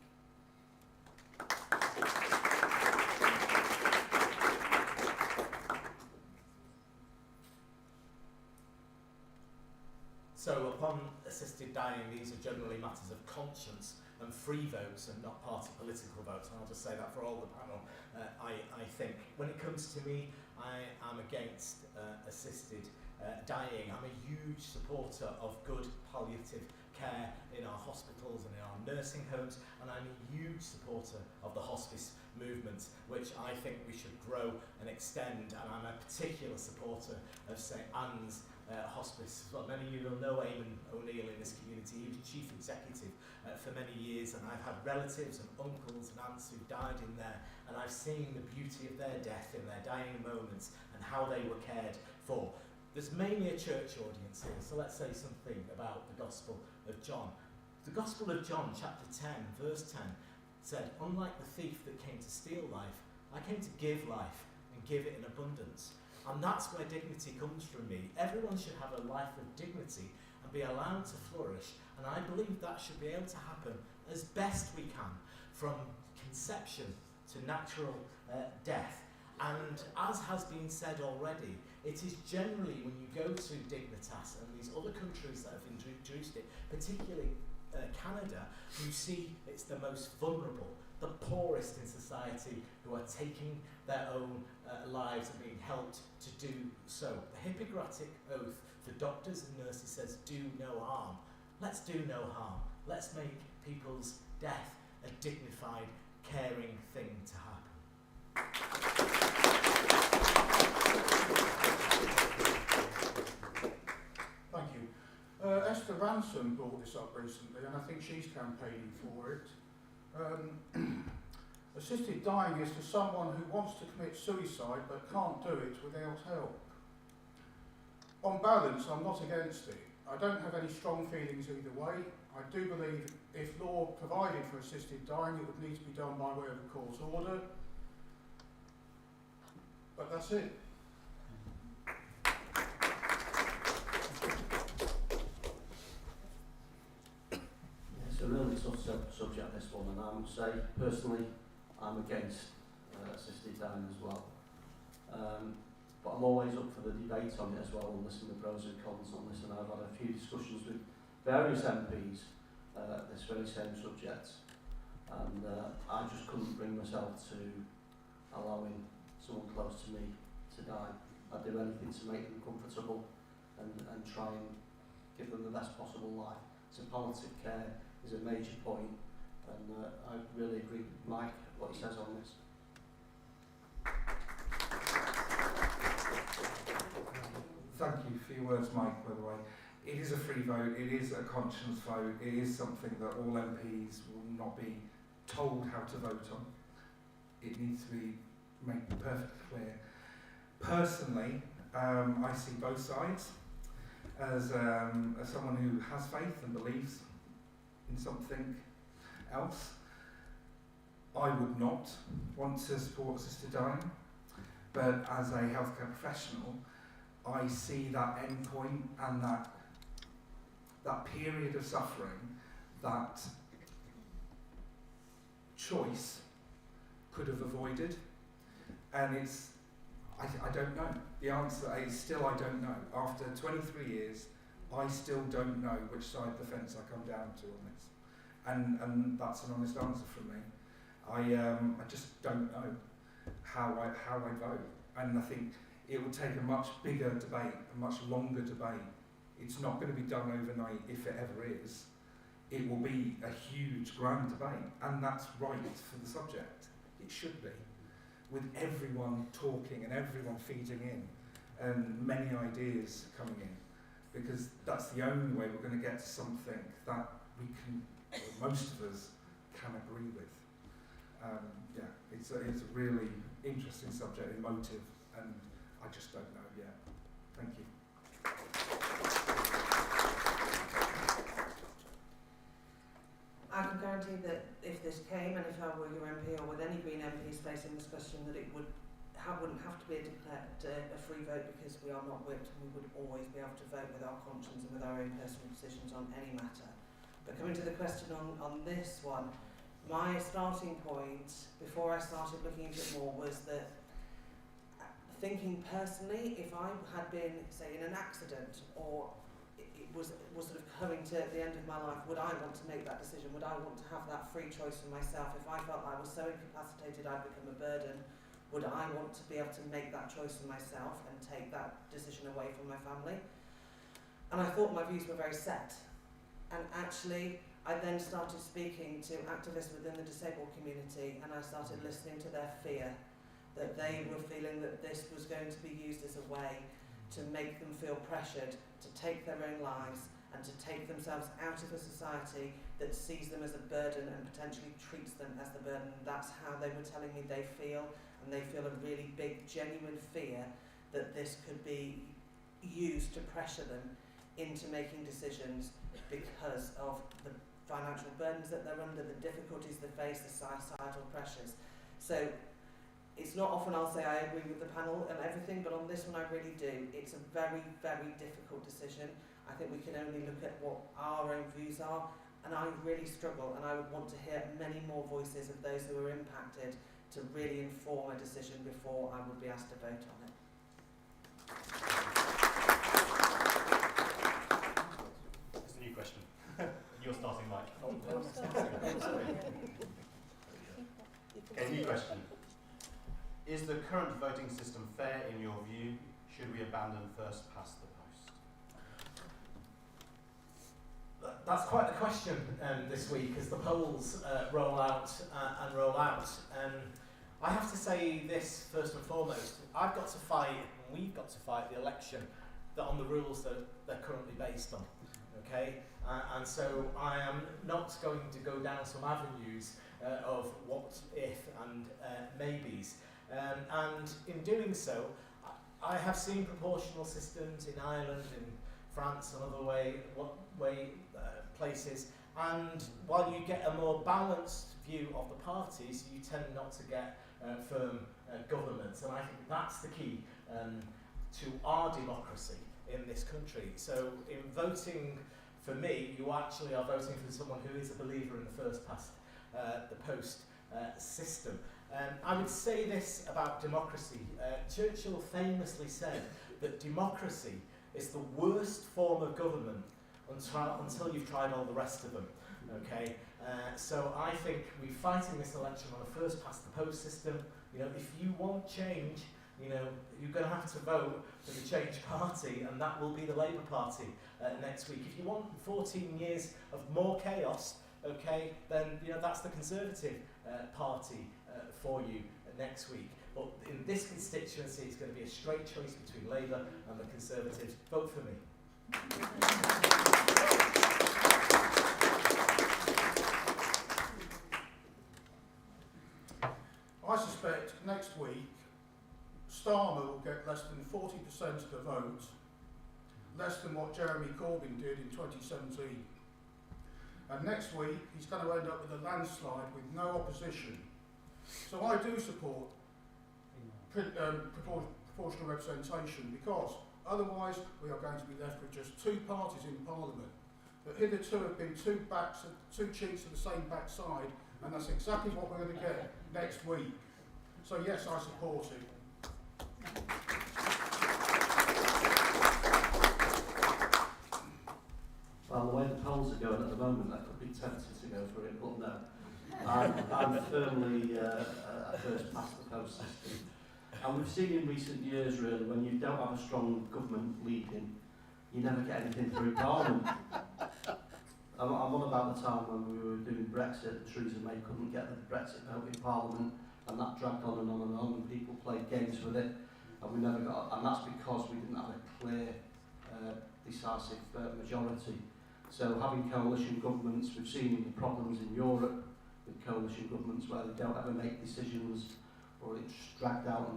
So upon assisted dying, these are generally matters of conscience and free votes and not party political votes. And I'll just say that for all the panel. I think when it comes to me, I am against assisted dying. I'm a huge supporter of good palliative care in our hospitals and in our nursing homes, and I'm a huge supporter of the hospice movement, which I think we should grow and extend. And I'm a particular supporter of St Anne's Hospice. Well, many of you will know Eamon O'Neill in this community. He was chief executive for many years, and I've had relatives and uncles and aunts who died in there, and I've seen the beauty of their death in their dying moments and how they were cared for. There's mainly a church audience here, so let's say something about the Gospel of John. The Gospel of John, chapter 10, verse 10, said, "Unlike the thief that came to steal life, I came to give life and give it in abundance." And that's where dignity comes from me. Everyone should have a life of dignity and be allowed to flourish, and I believe that should be able to happen as best we can, from conception to natural death. And as has been said already, it is generally when you go to Dignitas and these other countries that have introduced it, particularly Canada, you see it's the most vulnerable, the poorest in society, who are taking their own lives and being helped to do so. The Hippocratic Oath for doctors and nurses says, "Do no harm." Let's do no harm. Let's make people's death a dignified, caring thing to happen. Thank you. Esther Ransom brought this up recently, and I think she's campaigning for it. Assisted dying is for someone who wants to commit suicide but can't do it without help. On balance, I'm not against it. I don't have any strong feelings either way. I do believe if law provided for assisted dying, it would need to be done by way of a court order. But that's it. It's a really tough subject, this one, and I would say, personally, I'm against assisted dying as well. But I'm always up for the debate on it as well, and listen to the pros and cons on this, and I've had a few discussions with various MPs this very same subject, and I just couldn't bring myself to allowing someone close to me to die. I'd do anything to make them comfortable and try and give them the best possible life. So palliative care is a major point, and I really agree with Mike, what he says on this. Thank you for your words, Mike, by the way. It is a free vote, it is a conscience vote, it is something that all MPs will not be told how to vote on. It needs to be made perfectly clear. Personally, I see both sides. As someone who has faith and believes in something else, I would not want to support assisted dying, but as a healthcare professional, I see that end point and that period of suffering, that choice could have avoided, and I don't know. The answer is still I don't know. After 23 years, I still don't know which side of the fence I come down to on this, and that's an honest answer from me. I just don't know how I vote, and I think it will take a much bigger debate, a much longer debate. It's not going to be done overnight, if it ever is. It will be a huge, grand debate, and that's right for the subject. It should be, with everyone talking and everyone feeding in, and many ideas coming in, because that's the only way we're going to get to something that we can, or most of us, can agree with. It's a really interesting subject, emotive, and I just don't know yet. Thank you. I can guarantee that if this came, and if I were your MP or with any Green MPs facing this question, that it wouldn't have to be a free vote, because we are not whipped, and we would always be able to vote with our conscience and with our own personal decisions on any matter. But coming to the question on this one, my starting point, before I started looking into it more, was that thinking personally, if I had been, say, in an accident or it was sort of coming to the end of my life. Would I want to make that decision? Would I want to have that free choice for myself? If I felt I was so incapacitated I'd become a burden, would I want to be able to make that choice for myself and take that decision away from my family? And I thought my views were very set. And actually, I then started speaking to activists within the disabled community, and I started listening to their fear, that they were feeling that this was going to be used as a way to make them feel pressured to take their own lives and to take themselves out of a society that sees them as a burden and potentially treats them as the burden. That's how they were telling me they feel, and they feel a really big, genuine fear that this could be used to pressure them into making decisions because of the financial burdens that they're under, the difficulties they face, the societal pressures. So it's not often I'll say I agree with the panel and everything, but on this one I really do. It's a very, very difficult decision. I think we can only look at what our own views are, and I really struggle, and I would want to hear many more voices of those who are impacted to really inform a decision before I would be asked to vote on it. It's a new question. You're starting, Mike. Okay, new question. Is the current voting system fair in your view? Should we abandon first past the post? That's quite the question this week as the polls roll out and roll out. I have to say this first and foremost. I've got to fight, and we've got to fight the election on the rules that they're currently based on. Okay, and so I am not going to go down some avenues of what if and maybes. And in doing so, I have seen proportional systems in Ireland, in France, and other places. And while you get a more balanced view of the parties, you tend not to get firm governments. And I think that's the key to our democracy in this country. So in voting for me, you actually are voting for someone who is a believer in the first past the post system. I would say this about democracy. Churchill famously said that democracy is the worst form of government until you've tried all the rest of them. Okay, so I think we're fighting this election on a first past the post system. You know, if you want change, you know, you're going to have to vote for the Change Party, and that will be the Labour Party next week. If you want 14 years of more chaos, okay, then you know that's the Conservative Party for you next week. But in this constituency, it's going to be a straight choice between Labour and the Conservatives. Vote for me. I suspect next week Starmer will get less than 40% of the vote, less than what Jeremy Corbyn did in 2017. And next week he's going to end up with a landslide with no opposition. So I do support proportional representation, because otherwise we are going to be left with just two parties in Parliament that hitherto have been two cheeks of the same backside, and that's exactly what we're going to get next week. So yes, I support it. Well, the way the polls are going at the moment, I could be tempted to go for it, but no. I'm firmly a first past the post system. And we've seen in recent years, really, when you don't have a strong government leading, you never get anything through Parliament. I'm on about the time when we were doing Brexit, Theresa May couldn't get the Brexit vote in Parliament, and that dragged on and on and on, and people played games with it, and we never got, and that's because we didn't have a clear, decisive majority. So having coalition governments, we've seen the problems in Europe with coalition governments where they don't ever make decisions, or it's dragged out,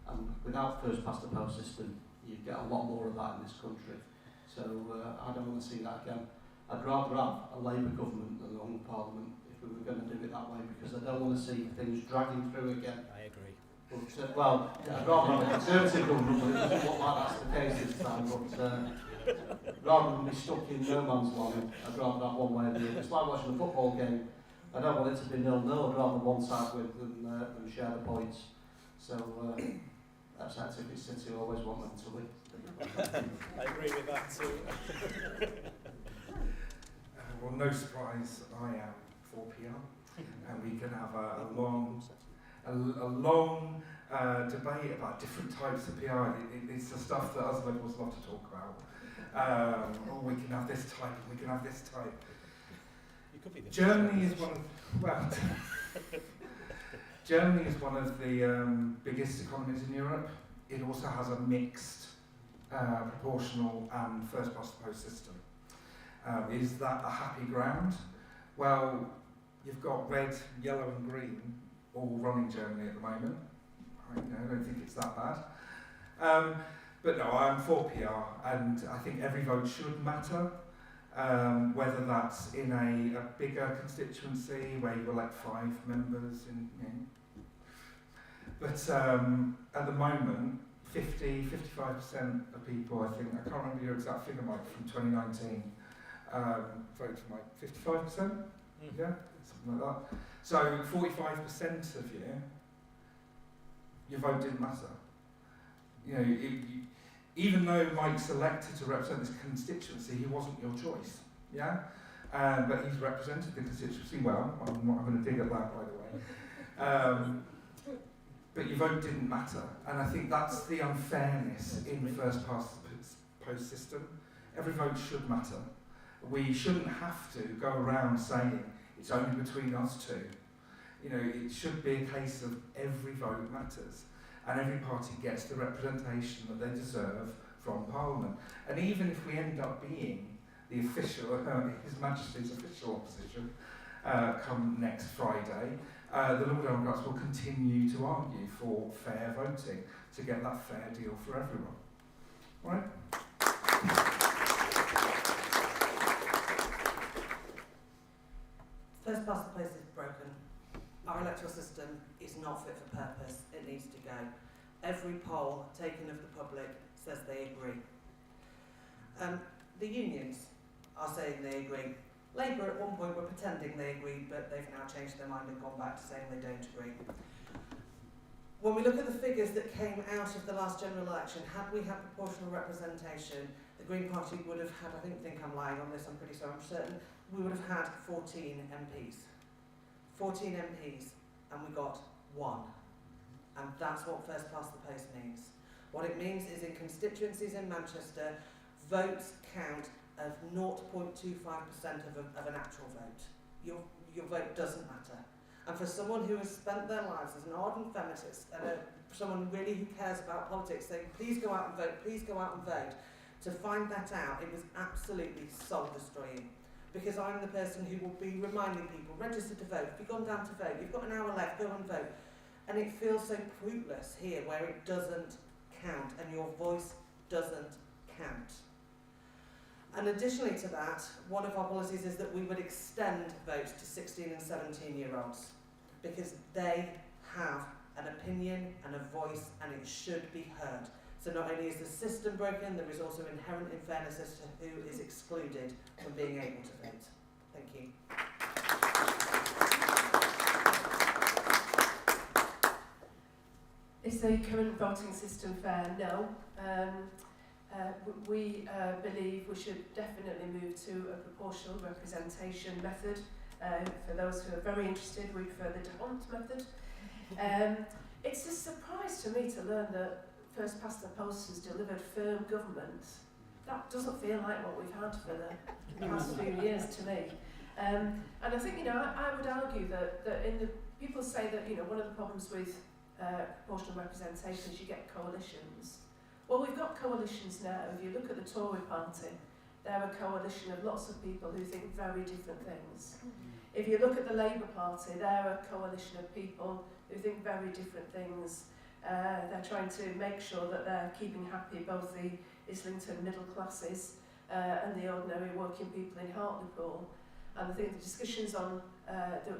and without first past the post system, you get a lot more of that in this country. So I don't want to see that again. I'd rather have a Labour government than a long Parliament if we were going to do it that way, because I don't want to see things dragging through again. I agree. But, well, I'd rather have a Conservative government, but it doesn't look like that's the case this time. But rather than be stuck in no man's land, I'd rather have one way or the other. It's like watching a football game. I don't want it to be 0-0. I'd rather one side win than share the points. So that's Activity City. I always want them to win. I agree with that too. Well, no surprise, I am for PR, and we can have a long debate about different types of PR. It's the stuff that us liberals love to talk about. Or we can have this type, and we can have this type. You could be the Germany is one of Germany is one of the biggest economies in Europe. It also has a mixed proportional and first past the post system. Is that a happy ground? Well, you've got red, yellow and green all running Germany at the moment. I don't think it's that bad. But no, I'm for PR, and I think every vote should matter, whether that's in a bigger constituency where you elect 5 members. But at the moment, 55% of people, I think, I can't remember your exact figure, Mike, from 2019, vote for Mike. 55%? Yeah, something like that. So 45% of you, your vote didn't matter. Even though Mike's elected to represent this constituency, he wasn't your choice. Yeah, but he's represented the constituency well. I'm not going to dig at that, by the way. But your vote didn't matter, and I think that's the unfairness in the first past the post system. Every vote should matter. We shouldn't have to go around saying it's only between us two. It should be a case of every vote matters, and every party gets the representation that they deserve from Parliament. And even if we end up being the official, His Majesty's official opposition, come next Friday, the Liberal Democrats will continue to argue for fair voting to get that fair deal for everyone. Right? First past the post is broken. Our electoral system is not fit for purpose. It needs to go. Every poll taken of the public says they agree. The unions are saying they agree. Labour at one point were pretending they agreed, but they've now changed their mind and gone back to saying they don't agree. When we look at the figures that came out of the last general election, had we had proportional representation, the Green Party would have had, I think I'm lying on this, I'm pretty sure, I'm certain, we would have had 14 MPs. 14 MPs, and we got 1. And that's what first past the post means. What it means is in constituencies in Manchester, votes count of 0.25% of an actual vote. Your vote doesn't matter. And for someone who has spent their lives as an ardent feminist and someone really who cares about politics, saying please go out and vote, please go out and vote, to find that out, it was absolutely soul destroying. Because I'm the person who will be reminding people, register to vote, if you've gone down to vote, you've got an hour left, go and vote. And it feels so fruitless here where it doesn't count and your voice doesn't count. And additionally to that, one of our policies is that we would extend votes to 16 and 17-year-olds because they have an opinion and a voice and it should be heard. So not only is the system broken, there is also inherent unfairness as to who is excluded from being able to vote. Thank you. Is the current voting system fair? No. We believe we should definitely move to a proportional representation method. For those who are very interested, we prefer the DeHont method. It's a surprise to me to learn that first past the post has delivered firm government. That doesn't feel like what we've had for the past few years to me. And I think, I would argue that in the people say that, one of the problems with proportional representation is you get coalitions. Well, we've got coalitions now. If you look at the Tory party, they're a coalition of lots of people who think very different things. If you look at the Labour Party, they're a coalition of people who think very different things. They're trying to make sure that they're keeping happy both the Islington middle classes and the ordinary working people in Hartlepool. And I think the discussions on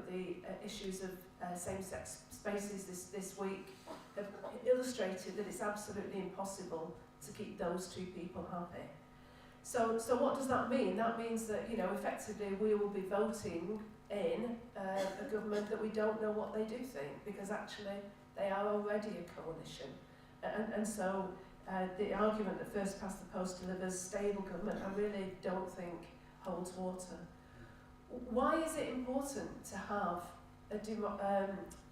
the issues of same-sex spaces this week have illustrated that it's absolutely impossible to keep those two people happy. So what does that mean? That means that, effectively we will be voting in a government that we don't know what they do think, because actually they are already a coalition. And so the argument that first past the post delivers stable government, I really don't think holds water. Why is it important to have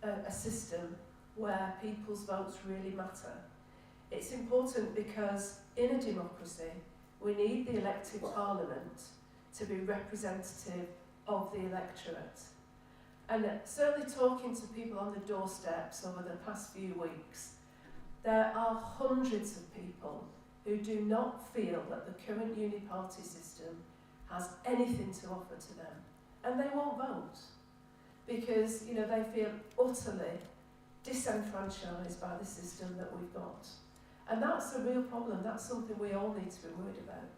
a system where people's votes really matter? It's important because in a democracy, we need the elected parliament to be representative of the electorate. And certainly talking to people on the doorsteps over the past few weeks, there are hundreds of people who do not feel that the current uni-party system has anything to offer to them. And they won't vote because, you know, they feel utterly disenfranchised by the system that we've got. And that's a real problem. That's something we all need to be worried about.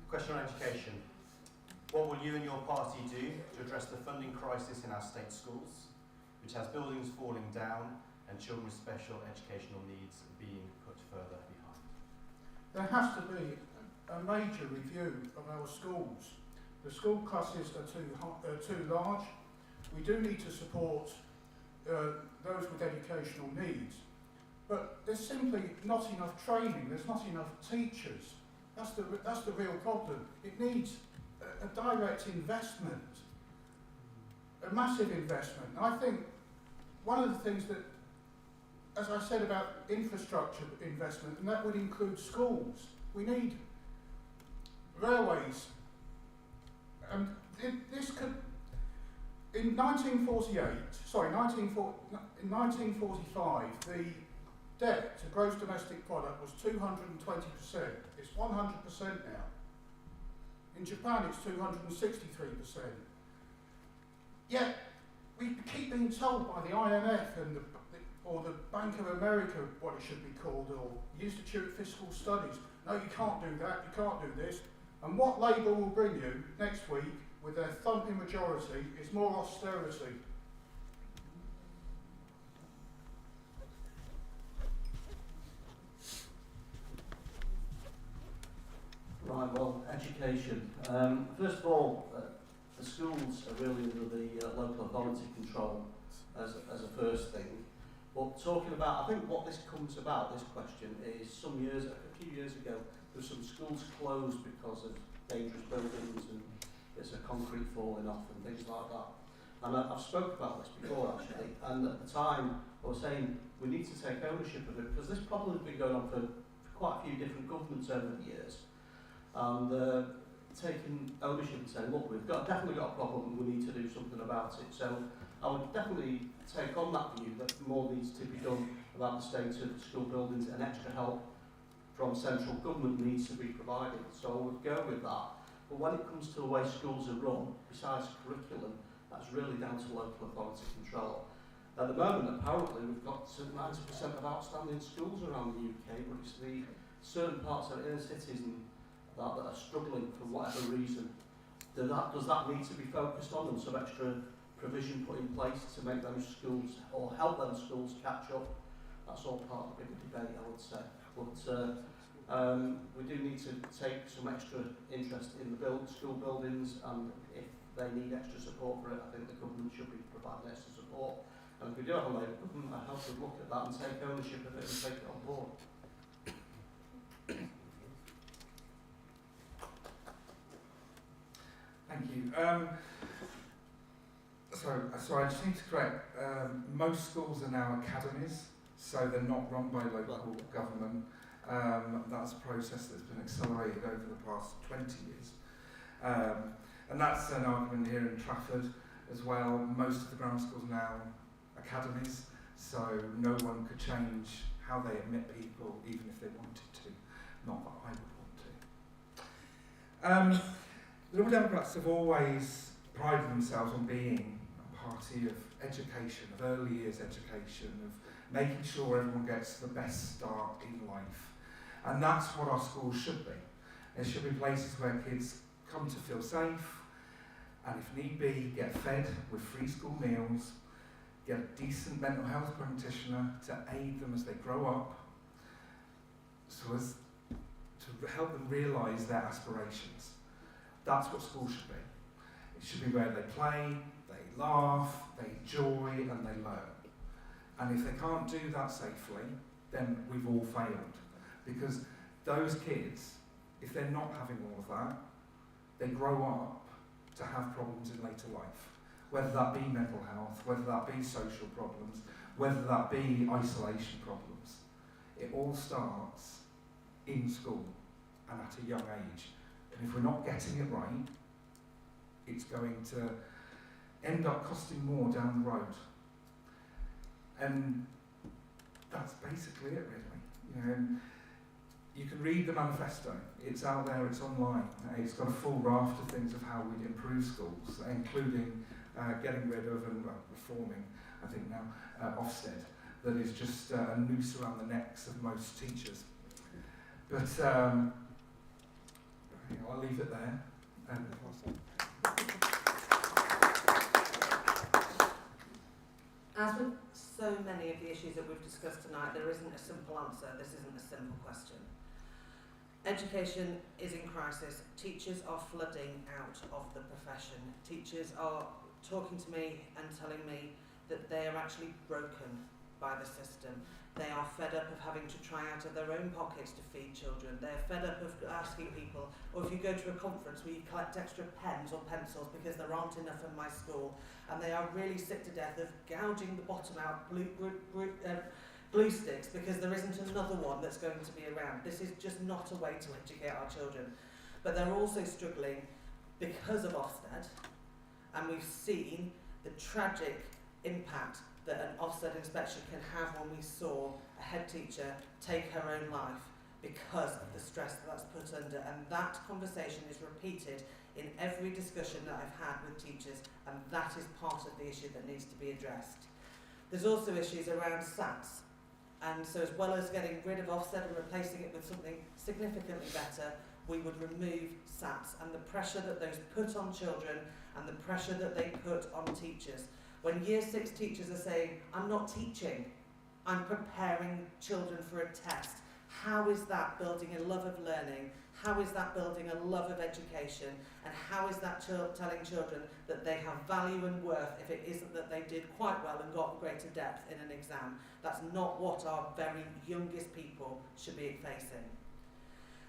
Question on education. What will you and your party do to address the funding crisis in our state schools, which has buildings falling down and children with special educational needs being put further behind? There has to be a major review of our schools. The school classes are too large. We do need to support those with educational needs, but there's simply not enough training. There's not enough teachers. That's the real problem. It needs a direct investment, a massive investment. And I think one of the things that, as I said about infrastructure investment, and that would include schools. We need railways. And this could, in 1945, the debt to gross domestic product was 220%. It's 100% now. In Japan, it's 263%. Yet, we keep being told by the IMF and or the Bank of America, what it should be called, or the Institute of Fiscal Studies, no, you can't do that, you can't do this. And what Labour will bring you next week, with their thumping majority, is more austerity. Right, well, education. First of all, the schools are really under the local authority control as a first thing. But talking about, I think what this comes about, this question, is a few years ago, there were some schools closed because of dangerous buildings and bits of concrete falling off and things like that. And I've spoken about this before actually, and at the time I was saying we need to take ownership of it because this problem has been going on for quite a few different governments over the years. And taking ownership and saying, look, we've definitely got a problem and we need to do something about it. So I would definitely take on that view that more needs to be done about the state of school buildings, and extra help from central government needs to be provided. So I would go with that. But when it comes to the way schools are run, besides curriculum, that's really down to local authority control. At the moment, apparently, we've got 90% of outstanding schools around the UK, but it's the certain parts of inner cities and that are struggling for whatever reason. Does that need to be focused on and some extra provision put in place to make those schools, or help them schools catch up? That's all part of the bigger debate, I would say. But we do need to take some extra interest in the school buildings, and if they need extra support for it, I think the government should be providing extra support. And if we do have a Labour government, I hope we look at that and take ownership of it and take it on board. Thank you. So I just need to correct, most schools are now academies, so they're not run by local government. That's a process that's been accelerated over the past 20 years. And that's an argument here in Trafford as well. Most of the grammar schools are now academies, so no one could change how they admit people, even if they wanted to. Not that I would want to. The Liberal Democrats have always prided themselves on being a party of education, of early years education, of making sure everyone gets the best start in life. And that's what our schools should be. They should be places where kids come to feel safe, and if need be, get fed with free school meals, get a decent mental health practitioner to aid them as they grow up, so as to help them realise their aspirations. That's what schools should be. It should be where they play, they laugh, they enjoy and they learn. And if they can't do that safely, then we've all failed. Because those kids, if they're not having all of that, they grow up to have problems in later life. Whether that be mental health, whether that be social problems, whether that be isolation problems. It all starts in school and at a young age. And if we're not getting it right, it's going to end up costing more down the road. And that's basically it, really. You know, you can read the manifesto. It's out there, it's online. It's got a full raft of things of how we'd improve schools, including getting rid of and reforming, I think now, Ofsted, that is just a noose around the necks of most teachers. But I'll leave it there. As with so many of the issues that we've discussed tonight, there isn't a simple answer. This isn't a simple question. Education is in crisis. Teachers are flooding out of the profession. Teachers are talking to me and telling me that they are actually broken by the system. They are fed up of having to try out of their own pockets to feed children. They're fed up of asking people, or if you go to a conference where you collect extra pens or pencils because there aren't enough in my school, and they are really sick to death of gouging the bottom out glue sticks because there isn't another one that's going to be around. This is just not a way to educate our children. But they're also struggling because of Ofsted, and we've seen the tragic impact that an Ofsted inspection can have when we saw a head teacher take her own life because of the stress that that's put under. And that conversation is repeated in every discussion that I've had with teachers, and that is part of the issue that needs to be addressed. There's also issues around SATs. And so as well as getting rid of Ofsted and replacing it with something significantly better, we would remove SATs and the pressure that those put on children and the pressure that they put on teachers. When Year 6 teachers are saying, I'm not teaching, I'm preparing children for a test, how is that building a love of learning? How is that building a love of education? And how is that telling children that they have value and worth if it isn't that they did quite well and got greater depth in an exam? That's not what our very youngest people should be facing.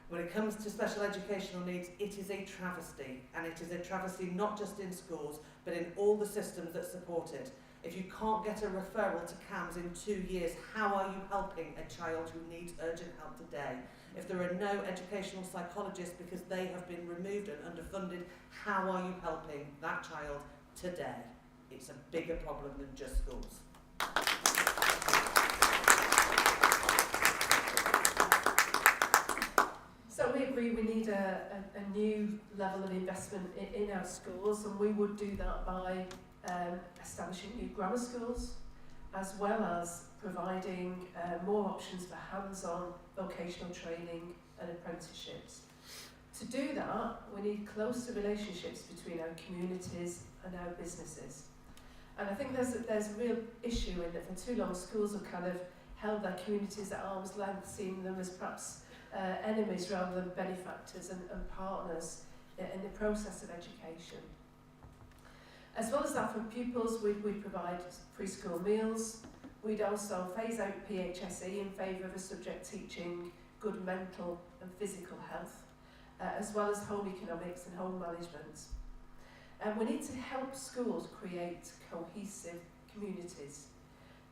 When it comes to special educational needs, it is a travesty, and it is a travesty not just in schools, but in all the systems that support it. If you can't get a referral to CAMS in 2 years, how are you helping a child who needs urgent help today? If there are no educational psychologists because they have been removed and underfunded, how are you helping that child today? It's a bigger problem than just schools. So we agree we need a new level of investment in our schools, and we would do that by establishing new grammar schools, as well as providing more options for hands-on vocational training and apprenticeships. To do that, we need closer relationships between our communities and our businesses. And I think there's a real issue in that for too long schools have kind of held their communities at arm's length, seeing them as perhaps enemies rather than benefactors and partners in the process of education. As well as that, for pupils, we'd provide preschool meals. We'd also phase out PHSE in favour of a subject teaching good mental and physical health, as well as home economics and home management. And we need to help schools create cohesive communities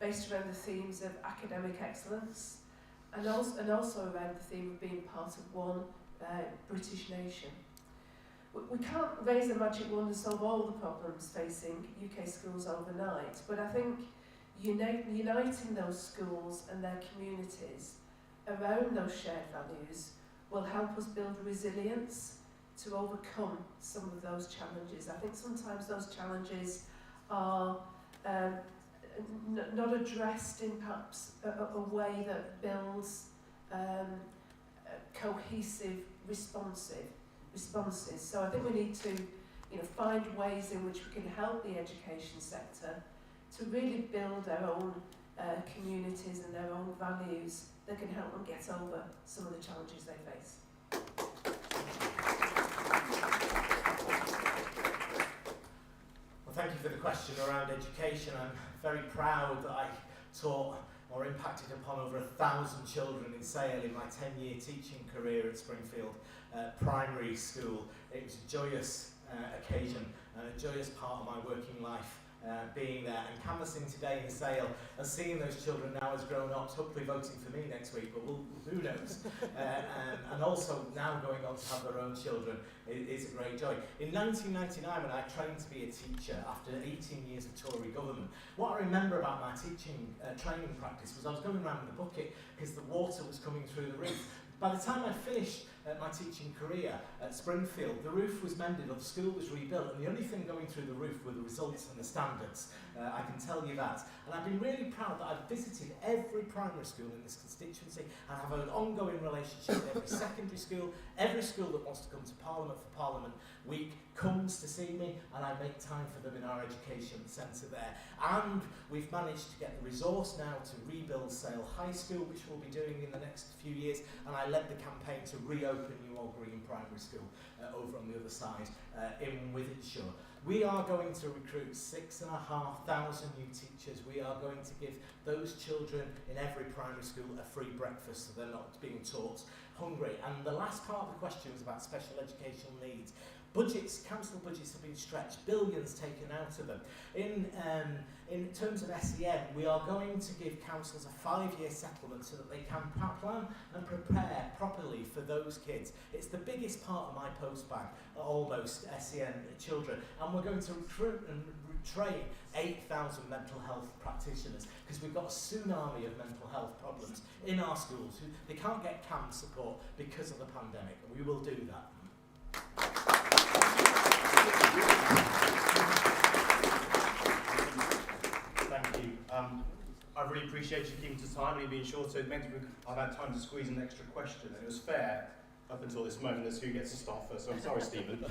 based around the themes of academic excellence and also around the theme of being part of one British nation. We can't raise a magic wand and solve all the problems facing UK schools overnight, but I think uniting those schools and their communities around those shared values will help us build resilience to overcome some of those challenges. I think sometimes those challenges are not addressed in perhaps a way that builds cohesive responses. So I think we need to find ways in which we can help the education sector to really build our own communities and their own values that can help them get over some of the challenges they face. thank you for the question around education. I'm very proud that I taught or impacted upon over 1,000 children in Sale in my 10-year teaching career at Springfield Primary School. It was a joyous occasion and a joyous part of my working life being there and canvassing today in Sale and seeing those children now as grown-ups, hopefully voting for me next week, but who knows. And also now going on to have their own children is a great joy. In 1999, when I trained to be a teacher after 18 years of Tory government, what I remember about my teaching training practice was I was going around with a bucket because the water was coming through the roof. By the time I finished my teaching career at Springfield, the roof was mended, or the school was rebuilt, and the only thing going through the roof were the results and the standards. I can tell you that. And I've been really proud that I've visited every primary school in this constituency and have an ongoing relationship with every secondary school. Every school that wants to come to Parliament for Parliament Week comes to see me, and I make time for them in our education centre there. And we've managed to get the resource now to rebuild Sale High School, which we'll be doing in the next few years, and I led the campaign to reopen Newall Green Primary School over on the other side in Wythenshawe. We are going to recruit 6,500 new teachers. We are going to give those children in every primary school a free breakfast so they're not being taught hungry. And the last part of the question was about special educational needs. Budgets, council budgets have been stretched, billions taken out of them. In terms of SEN, we are going to give councils a 5-year settlement so that they can plan and prepare properly for those kids. It's the biggest part of my post bag, almost, SEN children. And we're going to recruit and train 8,000 mental health practitioners because we've got a tsunami of mental health problems in our schools. They can't get camp support because of the pandemic, and we will do that. Thank you. I really appreciate you keeping to time and you being short, so it meant I've had time to squeeze in an extra question, and it was fair up until this moment as who gets to start first. So I'm sorry, Stephen.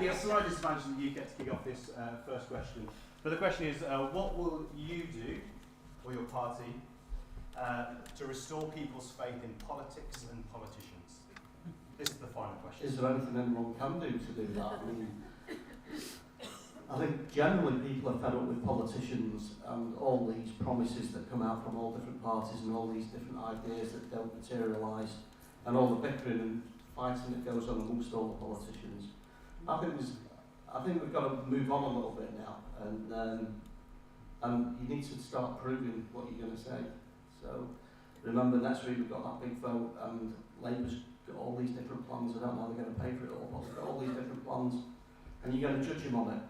Yes, slight disadvantage that you get to kick off this first question. But the question is, what will you do, or your party, to restore people's faith in politics and politicians? This is the final question. Is there anything anyone can do to do that? I mean, I think generally people are fed up with politicians and all these promises that come out from all different parties and all these different ideas that don't materialise and all the bickering and fighting that goes on amongst all the politicians. I think we've got to move on a little bit now, and you need to start proving what you're going to say. So remember, next week we've got that big vote, and Labour's got all these different plans. I don't know how they're going to pay for it all, but they've got all these different plans, and you're going to judge him on it.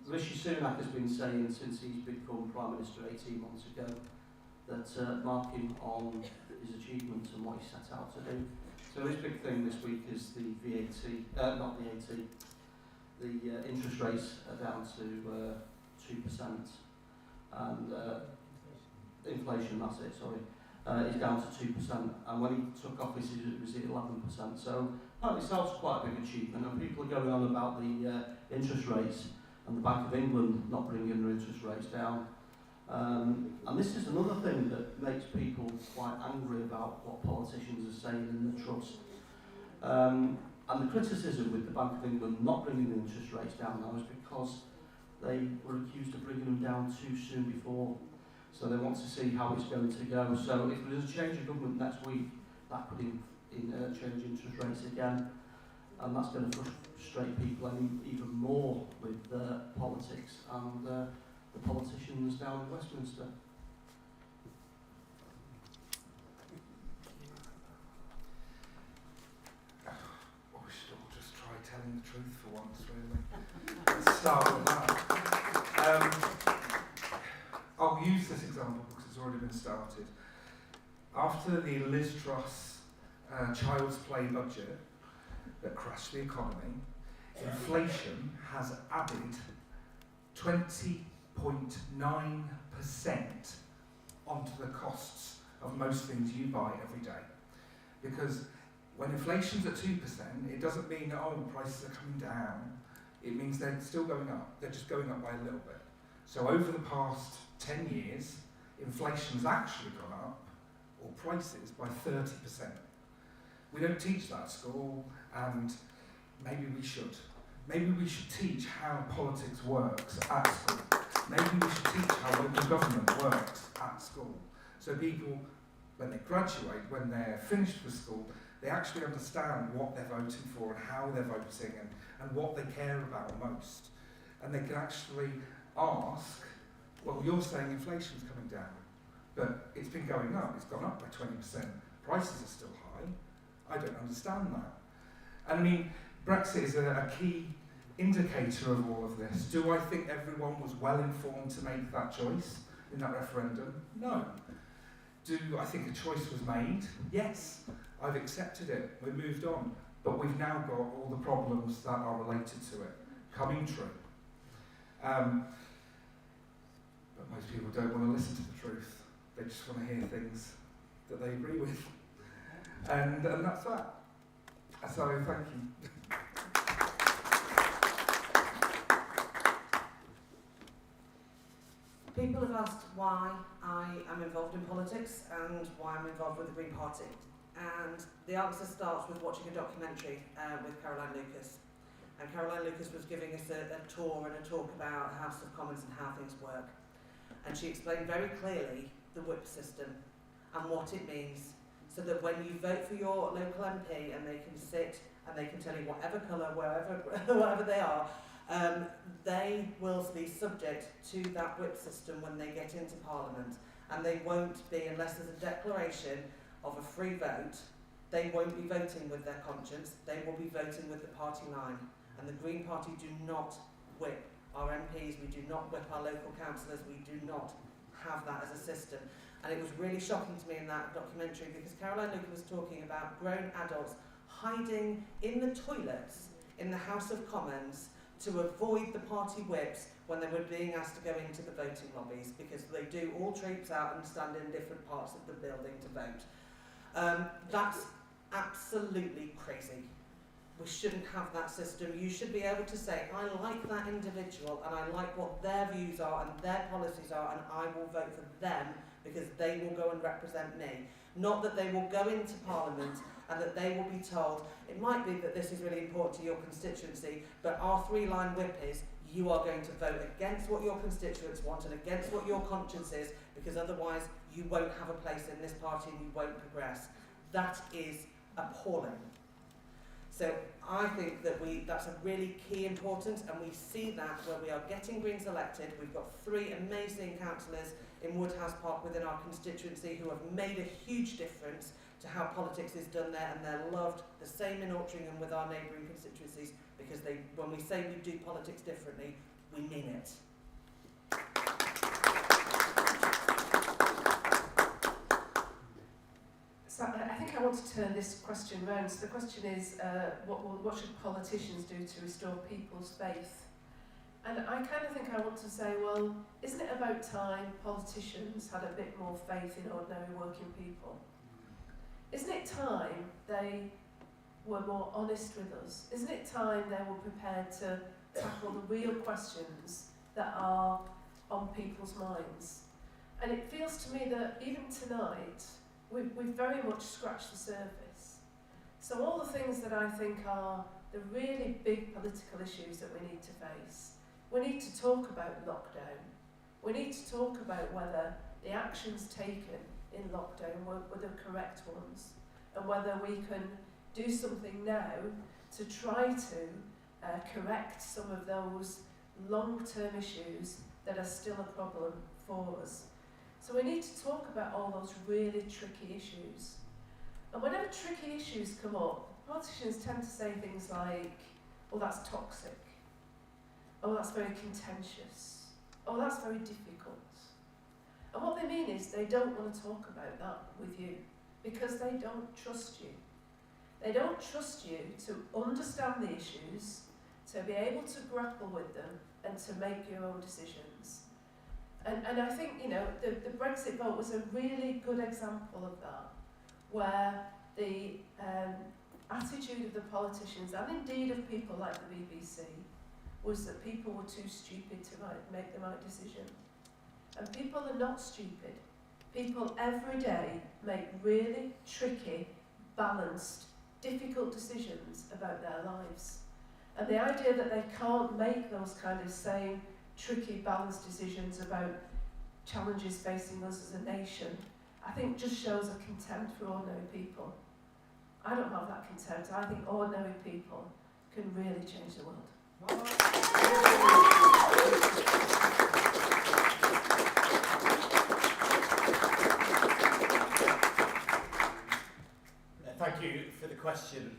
Rishi Sunak has been saying since he's become Prime Minister 18 months ago that mark him on his achievements and what he set out to do. So his big thing this week is the VAT, not VAT, the interest rates are down to 2%, and inflation, that's it, sorry, is down to 2%, and when he took office it was at 11%, so that itself is quite a big achievement, and people are going on about the interest rates and the Bank of England not bringing their interest rates down. And this is another thing that makes people quite angry about what politicians are saying in the trust. And the criticism with the Bank of England not bringing the interest rates down now is because they were accused of bringing them down too soon before. So they want to see how it's going to go. So if there's a change of government next week, that could change interest rates again. And that's going to frustrate people even more with politics and the politicians down in Westminster. We should all just try telling the truth for once, really. Let's start with that. I'll use this example because it's already been started. After the Liz Truss Child's Play budget that crashed the economy, inflation has added 20.9% onto the costs of most things you buy every day. Because when inflation's at 2%, it doesn't mean that, prices are coming down. It means they're still going up. They're just going up by a little bit. So over the past 10 years, inflation's actually gone up, or prices, by 30%. We don't teach that at school, and maybe we should. Maybe we should teach how politics works at school. Maybe we should teach how local government works at school. So people, when they graduate, when they're finished with school, they actually understand what they're voting for and how they're voting and what they care about most. And they can actually ask, well, you're saying inflation's coming down, but it's been going up, it's gone up by 20%, prices are still high, I don't understand that. And I mean, Brexit is a key indicator of all of this. Do I think everyone was well informed to make that choice in that referendum? No. Do I think a choice was made? Yes. I've accepted it, we've moved on, but we've now got all the problems that are related to it coming true. But most people don't want to listen to the truth, they just want to hear things that they agree with. And that's that. So thank you. People have asked why I am involved in politics and why I'm involved with the Green Party. And the answer starts with watching a documentary with Caroline Lucas. And Caroline Lucas was giving us a tour and a talk about House of Commons and how things work. And she explained very clearly the whip system and what it means, so that when you vote for your local MP and they can sit and they can tell you whatever colour, wherever they are, they will be subject to that whip system when they get into Parliament. And they won't be, unless there's a declaration of a free vote, they won't be voting with their conscience, they will be voting with the party line. And the Green Party do not whip our MPs, we do not whip our local councillors, we do not have that as a system. And it was really shocking to me in that documentary because Caroline Lucas was talking about grown adults hiding in the toilets in the House of Commons to avoid the party whips when they were being asked to go into the voting lobbies, because they do all troops out and stand in different parts of the building to vote. That's absolutely crazy. We shouldn't have that system. You should be able to say, I like that individual and I like what their views are and their policies are, and I will vote for them because they will go and represent me. Not that they will go into Parliament and that they will be told, it might be that this is really important to your constituency, but our three-line whip is, you are going to vote against what your constituents want and against what your conscience is, because otherwise you won't have a place in this party and you won't progress. That is appalling. So I think that that's a really key importance, and we see that where we are getting Greens elected. We've got 3 amazing councillors in Woodhouse Park within our constituency who have made a huge difference to how politics is done there, and they're loved. The same in Altrincham with our neighbouring constituencies, because when we say we do politics differently, we mean it. So I think I want to turn this question round. So the question is, what should politicians do to restore people's faith? And I kind of think I want to say, well, isn't it about time politicians had a bit more faith in ordinary working people? Isn't it time they were more honest with us? Isn't it time they were prepared to tackle the real questions that are on people's minds? And it feels to me that even tonight, we've very much scratched the surface. So all the things that I think are the really big political issues that we need to face, we need to talk about lockdown. We need to talk about whether the actions taken in lockdown were the correct ones, and whether we can do something now to try to correct some of those long-term issues that are still a problem for us. So we need to talk about all those really tricky issues. And whenever tricky issues come up, politicians tend to say things like, oh, that's toxic. Oh, that's very contentious. Oh, that's very difficult. And what they mean is they don't want to talk about that with you because they don't trust you. They don't trust you to understand the issues, to be able to grapple with them and to make your own decisions. And I think, you know, the Brexit vote was a really good example of that, where the attitude of the politicians, and indeed of people like the BBC, was that people were too stupid to make the right decision. And people are not stupid. People every day make really tricky, balanced, difficult decisions about their lives. And the idea that they can't make those kind of same tricky balanced decisions about challenges facing us as a nation, I think just shows a contempt for ordinary people. I don't have that contempt. I think ordinary people can really change the world. Thank you for the question.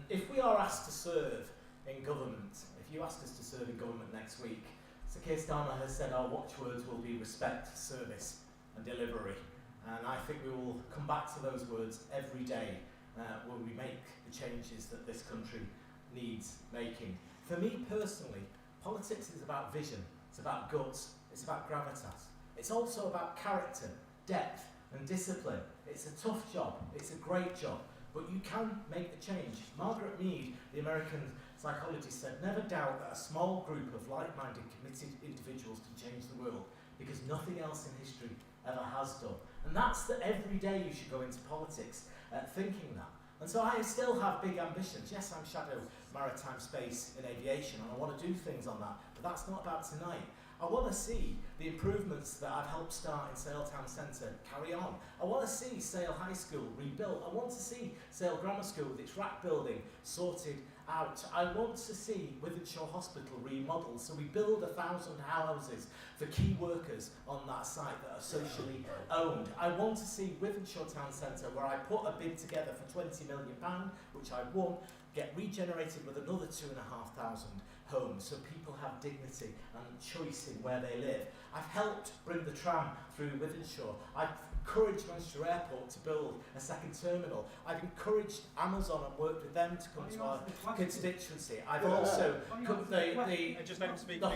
If we are asked to serve in government, if you ask us to serve in government next week, Sir Keir Starmer has said our watchwords will be respect, service and delivery. And I think we will come back to those words every day when we make the changes that this country needs making. For me personally, politics is about vision, it's about guts, it's about gravitas. It's also about character, depth and discipline. It's a tough job, it's a great job, but you can make the change. Margaret Mead, the American psychologist, said, never doubt that a small group of like-minded, committed individuals can change the world, because nothing else in history ever has done. And that's that every day you should go into politics thinking that. And so I still have big ambitions. Yes, I'm shadow maritime space in aviation, and I want to do things on that, but that's not about tonight. I want to see the improvements that I've helped start in Sale Town Centre carry on. I want to see Sale High School rebuilt. I want to see Sale Grammar School with its rack building sorted out. I want to see Wythenshawe Hospital remodeled, so we build 1,000 houses for key workers on that site that are socially owned. I want to see Wythenshawe Town Centre, where I put a bid together for £20 million, which I won, get regenerated with another 2,500 homes, so people have dignity and choice in where they live. I've helped bring the tram through Wythenshawe. I've encouraged Manchester Airport to build a second terminal. I've encouraged Amazon and worked with them to come to our constituency. I've also got the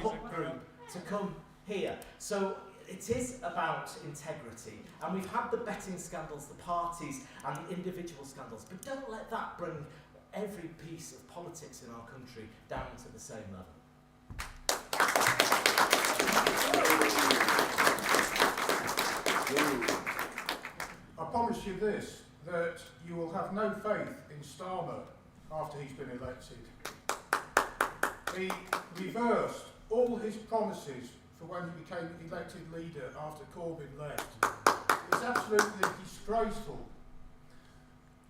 Hook Group to come here. So it is about integrity, and we've had the betting scandals, the parties and the individual scandals, but don't let that bring every piece of politics in our country down to the same level. I promise you this, that you will have no faith in Starmer after he's been elected. He reversed all his promises for when he became elected leader after Corbyn left. It's absolutely disgraceful.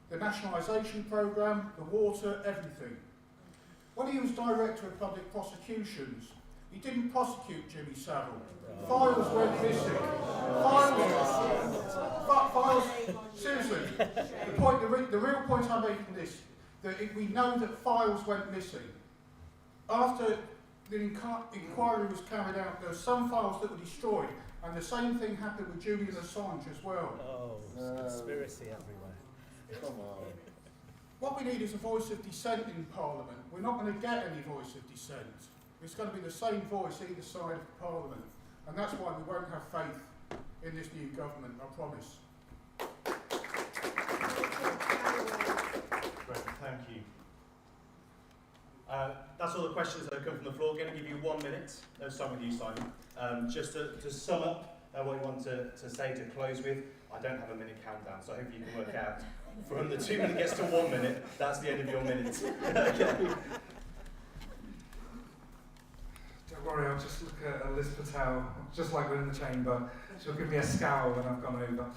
The nationalisation programme, the water, everything. When he was Director of Public Prosecutions, he didn't prosecute Jimmy Savile. Files went missing. Files, seriously, the real point I'm making is that we know that files went missing. After the inquiry was carried out, there were some files that were destroyed, and the same thing happened with Julian Assange as well. Oh, conspiracy everywhere. Come on. What we need is a voice of dissent in Parliament. We're not going to get any voice of dissent. It's going to be the same voice either side of Parliament. And that's why we won't have faith in this new government, I promise. Great, thank you. That's all the questions that have come from the floor. I'm going to give you 1 minute. No, start with you, Simon. Just to sum up what you want to say to close with. I don't have a minute countdown, so I hope you can work out from the 2 minute gets to 1 minute, that's the end of your minute. Okay. Don't worry, I'll just look at Liz Patel, just like we're in the chamber. She'll give me a scowl when I've gone over.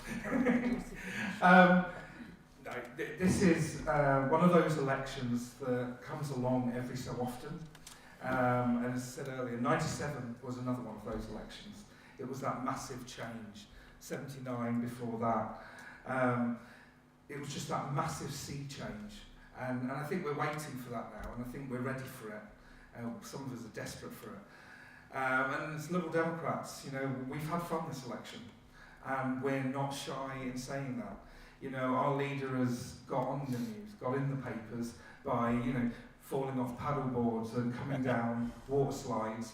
No, this is one of those elections that comes along every so often. And as I said earlier, 97 was another one of those elections. It was that massive change. 79 before that. It was just that massive sea change. And I think we're waiting for that now, and I think we're ready for it. Some of us are desperate for it. And as Liberal Democrats, you know, we've had fun this election, and we're not shy in saying that. You know, our leader has got on the news, got in the papers by, you know, falling off paddle boards and coming down water slides.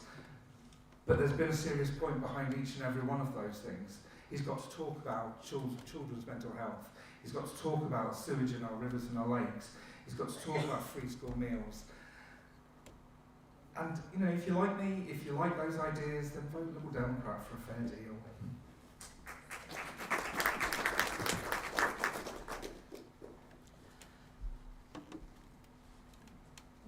But there's been a serious point behind each and every one of those things. He's got to talk about children's mental health. He's got to talk about sewage in our rivers and our lakes. He's got to talk about free school meals. And, you know, if you like me, if you like those ideas, then vote Liberal Democrat for a fair deal.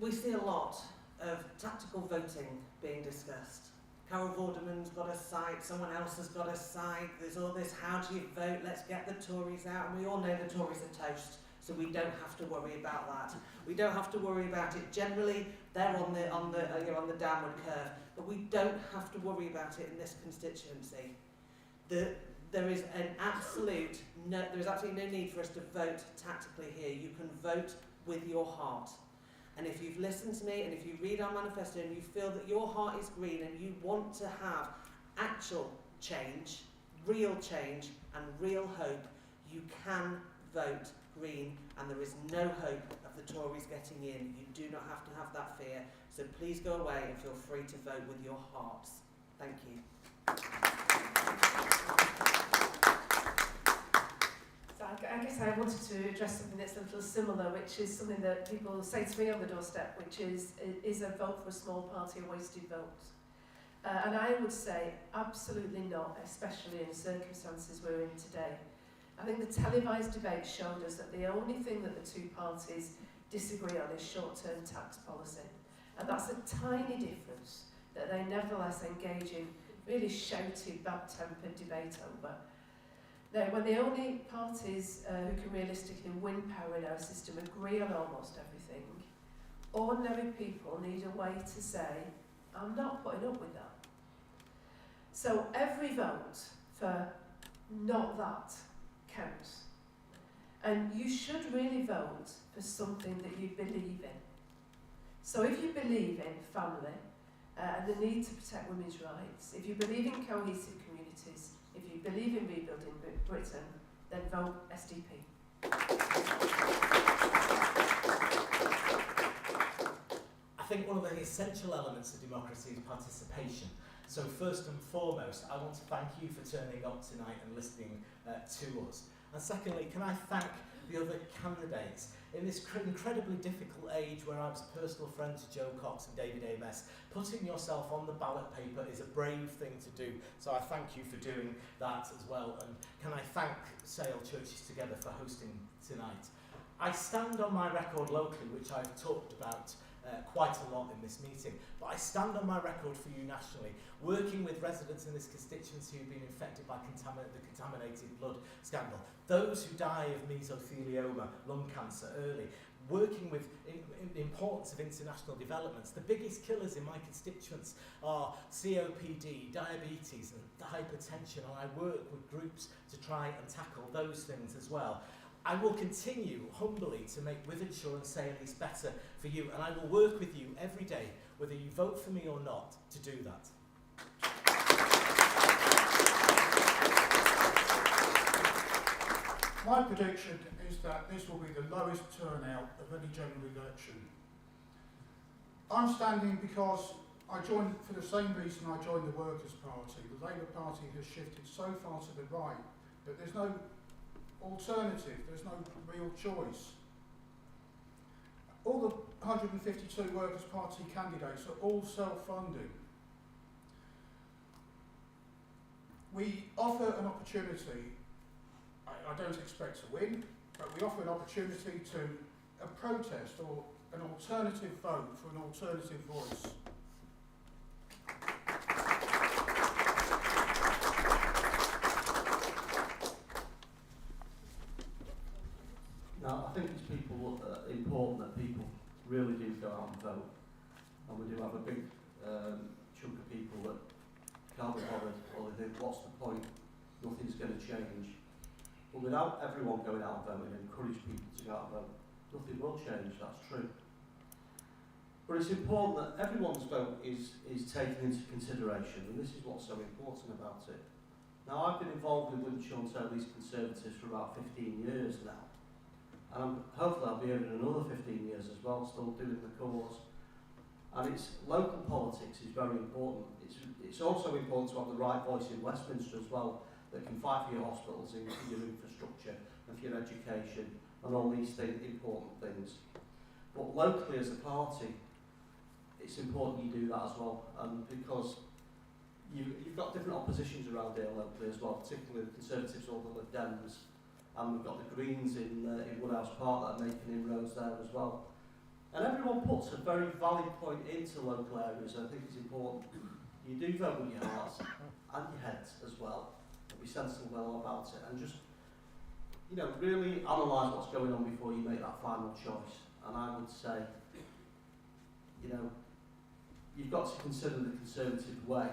We see see a lot of tactical voting being discussed. Carol Vorderman's got a site, someone else has got a site, there's all this, how do you vote, let's get the Tories out, and we all know the Tories are toast, so we don't have to worry about that. We don't have to worry about it. Generally, they're on the downward curve, but we don't have to worry about it in this constituency. There is absolutely no need for us to vote tactically here. You can vote with your heart. And if you've listened to me and if you read our manifesto and you feel that your heart is green and you want to have actual change, real change and real hope, you can vote green, and there is no hope of the Tories getting in. You do not have to have that fear. So please go away and feel free to vote with your hearts. Thank you. So I guess I wanted to address something that's a little similar, which is something that people say to me on the doorstep, which is a vote for a small party a wasted vote? And I would say absolutely not, especially in the circumstances we're in today. I think the televised debate showed us that the only thing that the two parties disagree on is short-term tax policy. And that's a tiny difference that they nevertheless engage in really shouty, bad-tempered debate over. Now, when the only parties who can realistically win power in our system agree on almost everything, ordinary people need a way to say, I'm not putting up with that. So every vote for not that counts. And you should really vote for something that you believe in. So if you believe in family and the need to protect women's rights, if you believe in cohesive communities, if you believe in rebuilding Britain, then vote SDP. I think one of the essential elements of democracy is participation. So first and foremost, I want to thank you for turning up tonight and listening to us. And secondly, can I thank the other candidates in this incredibly difficult age where I was personal friend to Joe Cox and David Ames. Putting yourself on the ballot paper is a brave thing to do, so I thank you for doing that as well. And can I thank Sale Churches Together for hosting tonight. I stand on my record locally, which I've talked about quite a lot in this meeting, but I stand on my record for you nationally, working with residents in this constituency who've been infected by the contaminated blood scandal, those who die of mesothelioma, lung cancer early, working with the importance of international developments. The biggest killers in my constituents are COPD, diabetes and hypertension, and I work with groups to try and tackle those things as well. I will continue humbly to make Wythenshawe and Sale East better for you, and I will work with you every day, whether you vote for me or not, to do that. My prediction is that this will be the lowest turnout of any general election. I'm standing because I joined, for the same reason I joined the Workers' Party. The Labour Party has shifted so far to the right that there's no alternative, there's no real choice. All the 152 Workers' Party candidates are all self-funding. We offer an opportunity, I don't expect to win, but we offer an opportunity to a protest or an alternative vote for an alternative voice. Now, I think it's important that people really do go out and vote, and we do have a big chunk of people that can't be bothered, or they think, what's the point, nothing's going to change. But without everyone going out and voting and encourage people to go out and vote, nothing will change, that's true. But it's important that everyone's vote is taken into consideration, and this is what's so important about it. Now, I've been involved with Wythenshawe and Sale East Conservatives for about 15 years now. And hopefully I'll be here in another 15 years as well, still doing the cause. And it's local politics is very important. It's also important to have the right voice in Westminster as well, that can fight for your hospitals and for your infrastructure and for your education and all these important things. But locally as a party, it's important you do that as well, and because you've got different oppositions around here locally as well, particularly the Conservatives or the Lib Dems. And we've got the Greens in Woodhouse Park that are making inroads there as well. And everyone puts a very valid point into local areas, and I think it's important. You do vote with your hearts and your heads as well, and be sensible about it, and just, you know, really analyse what's going on before you make that final choice. And I would say, you know, you've got to consider the Conservative way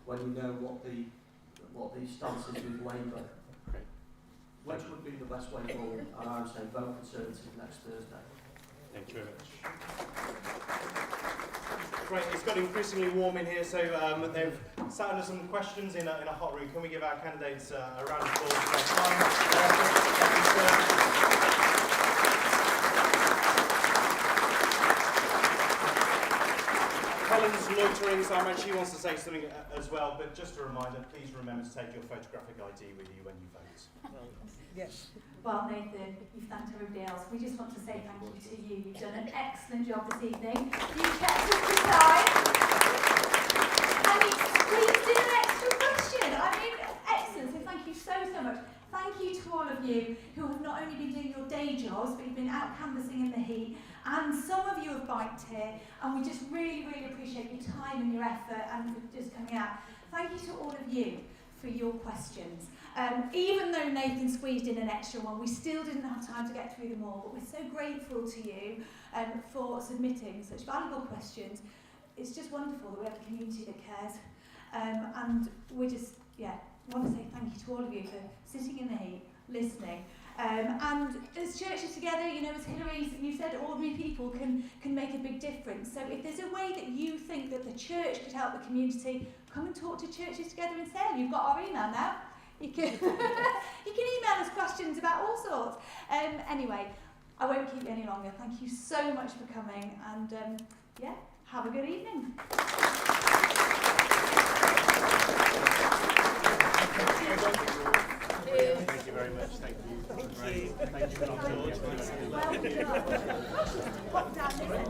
when you know what the stance is with Labour. Which would be the best way forward? And I would say vote Conservative next Thursday. Thank you very much. Great, it's got increasingly warm in here, so they've sat under some questions in a hot room. Can we give our candidates a round of applause for their time? Colin's loitering, so I imagine she wants to say something as well, but just a reminder, please remember to take your photographic ID with you when you vote. Yes. Well, Nathan, you've thanked everybody else. We just want to say thank you to you. You've done an excellent job this evening. You've kept us to time. And you squeezed in an extra question. I mean, excellent. So thank you so much. Thank you to all of you who have not only been doing your day jobs, but you've been out canvassing in the heat. And some of you have biked here. And we just really, really appreciate your time and your effort and for just coming out. Thank you to all of you for your questions. Even though Nathan squeezed in an extra one, we still didn't have time to get through them all, but we're so grateful to you for submitting such valuable questions. It's just wonderful that we have a community that cares. And we just, want to say thank you to all of you for sitting in the heat, listening. And as churches together, you know, as Hilary, you said, ordinary people can make a big difference. So if there's a way that you think that the church could help the community, come and talk to Churches Together in Sale. You've got our email now. You can you can email us questions about all sorts. Anyway, I won't keep you any longer. Thank you so much for coming, and have a good evening. Thank you very much. Thank you. Thank you. Thank you, George. Well done.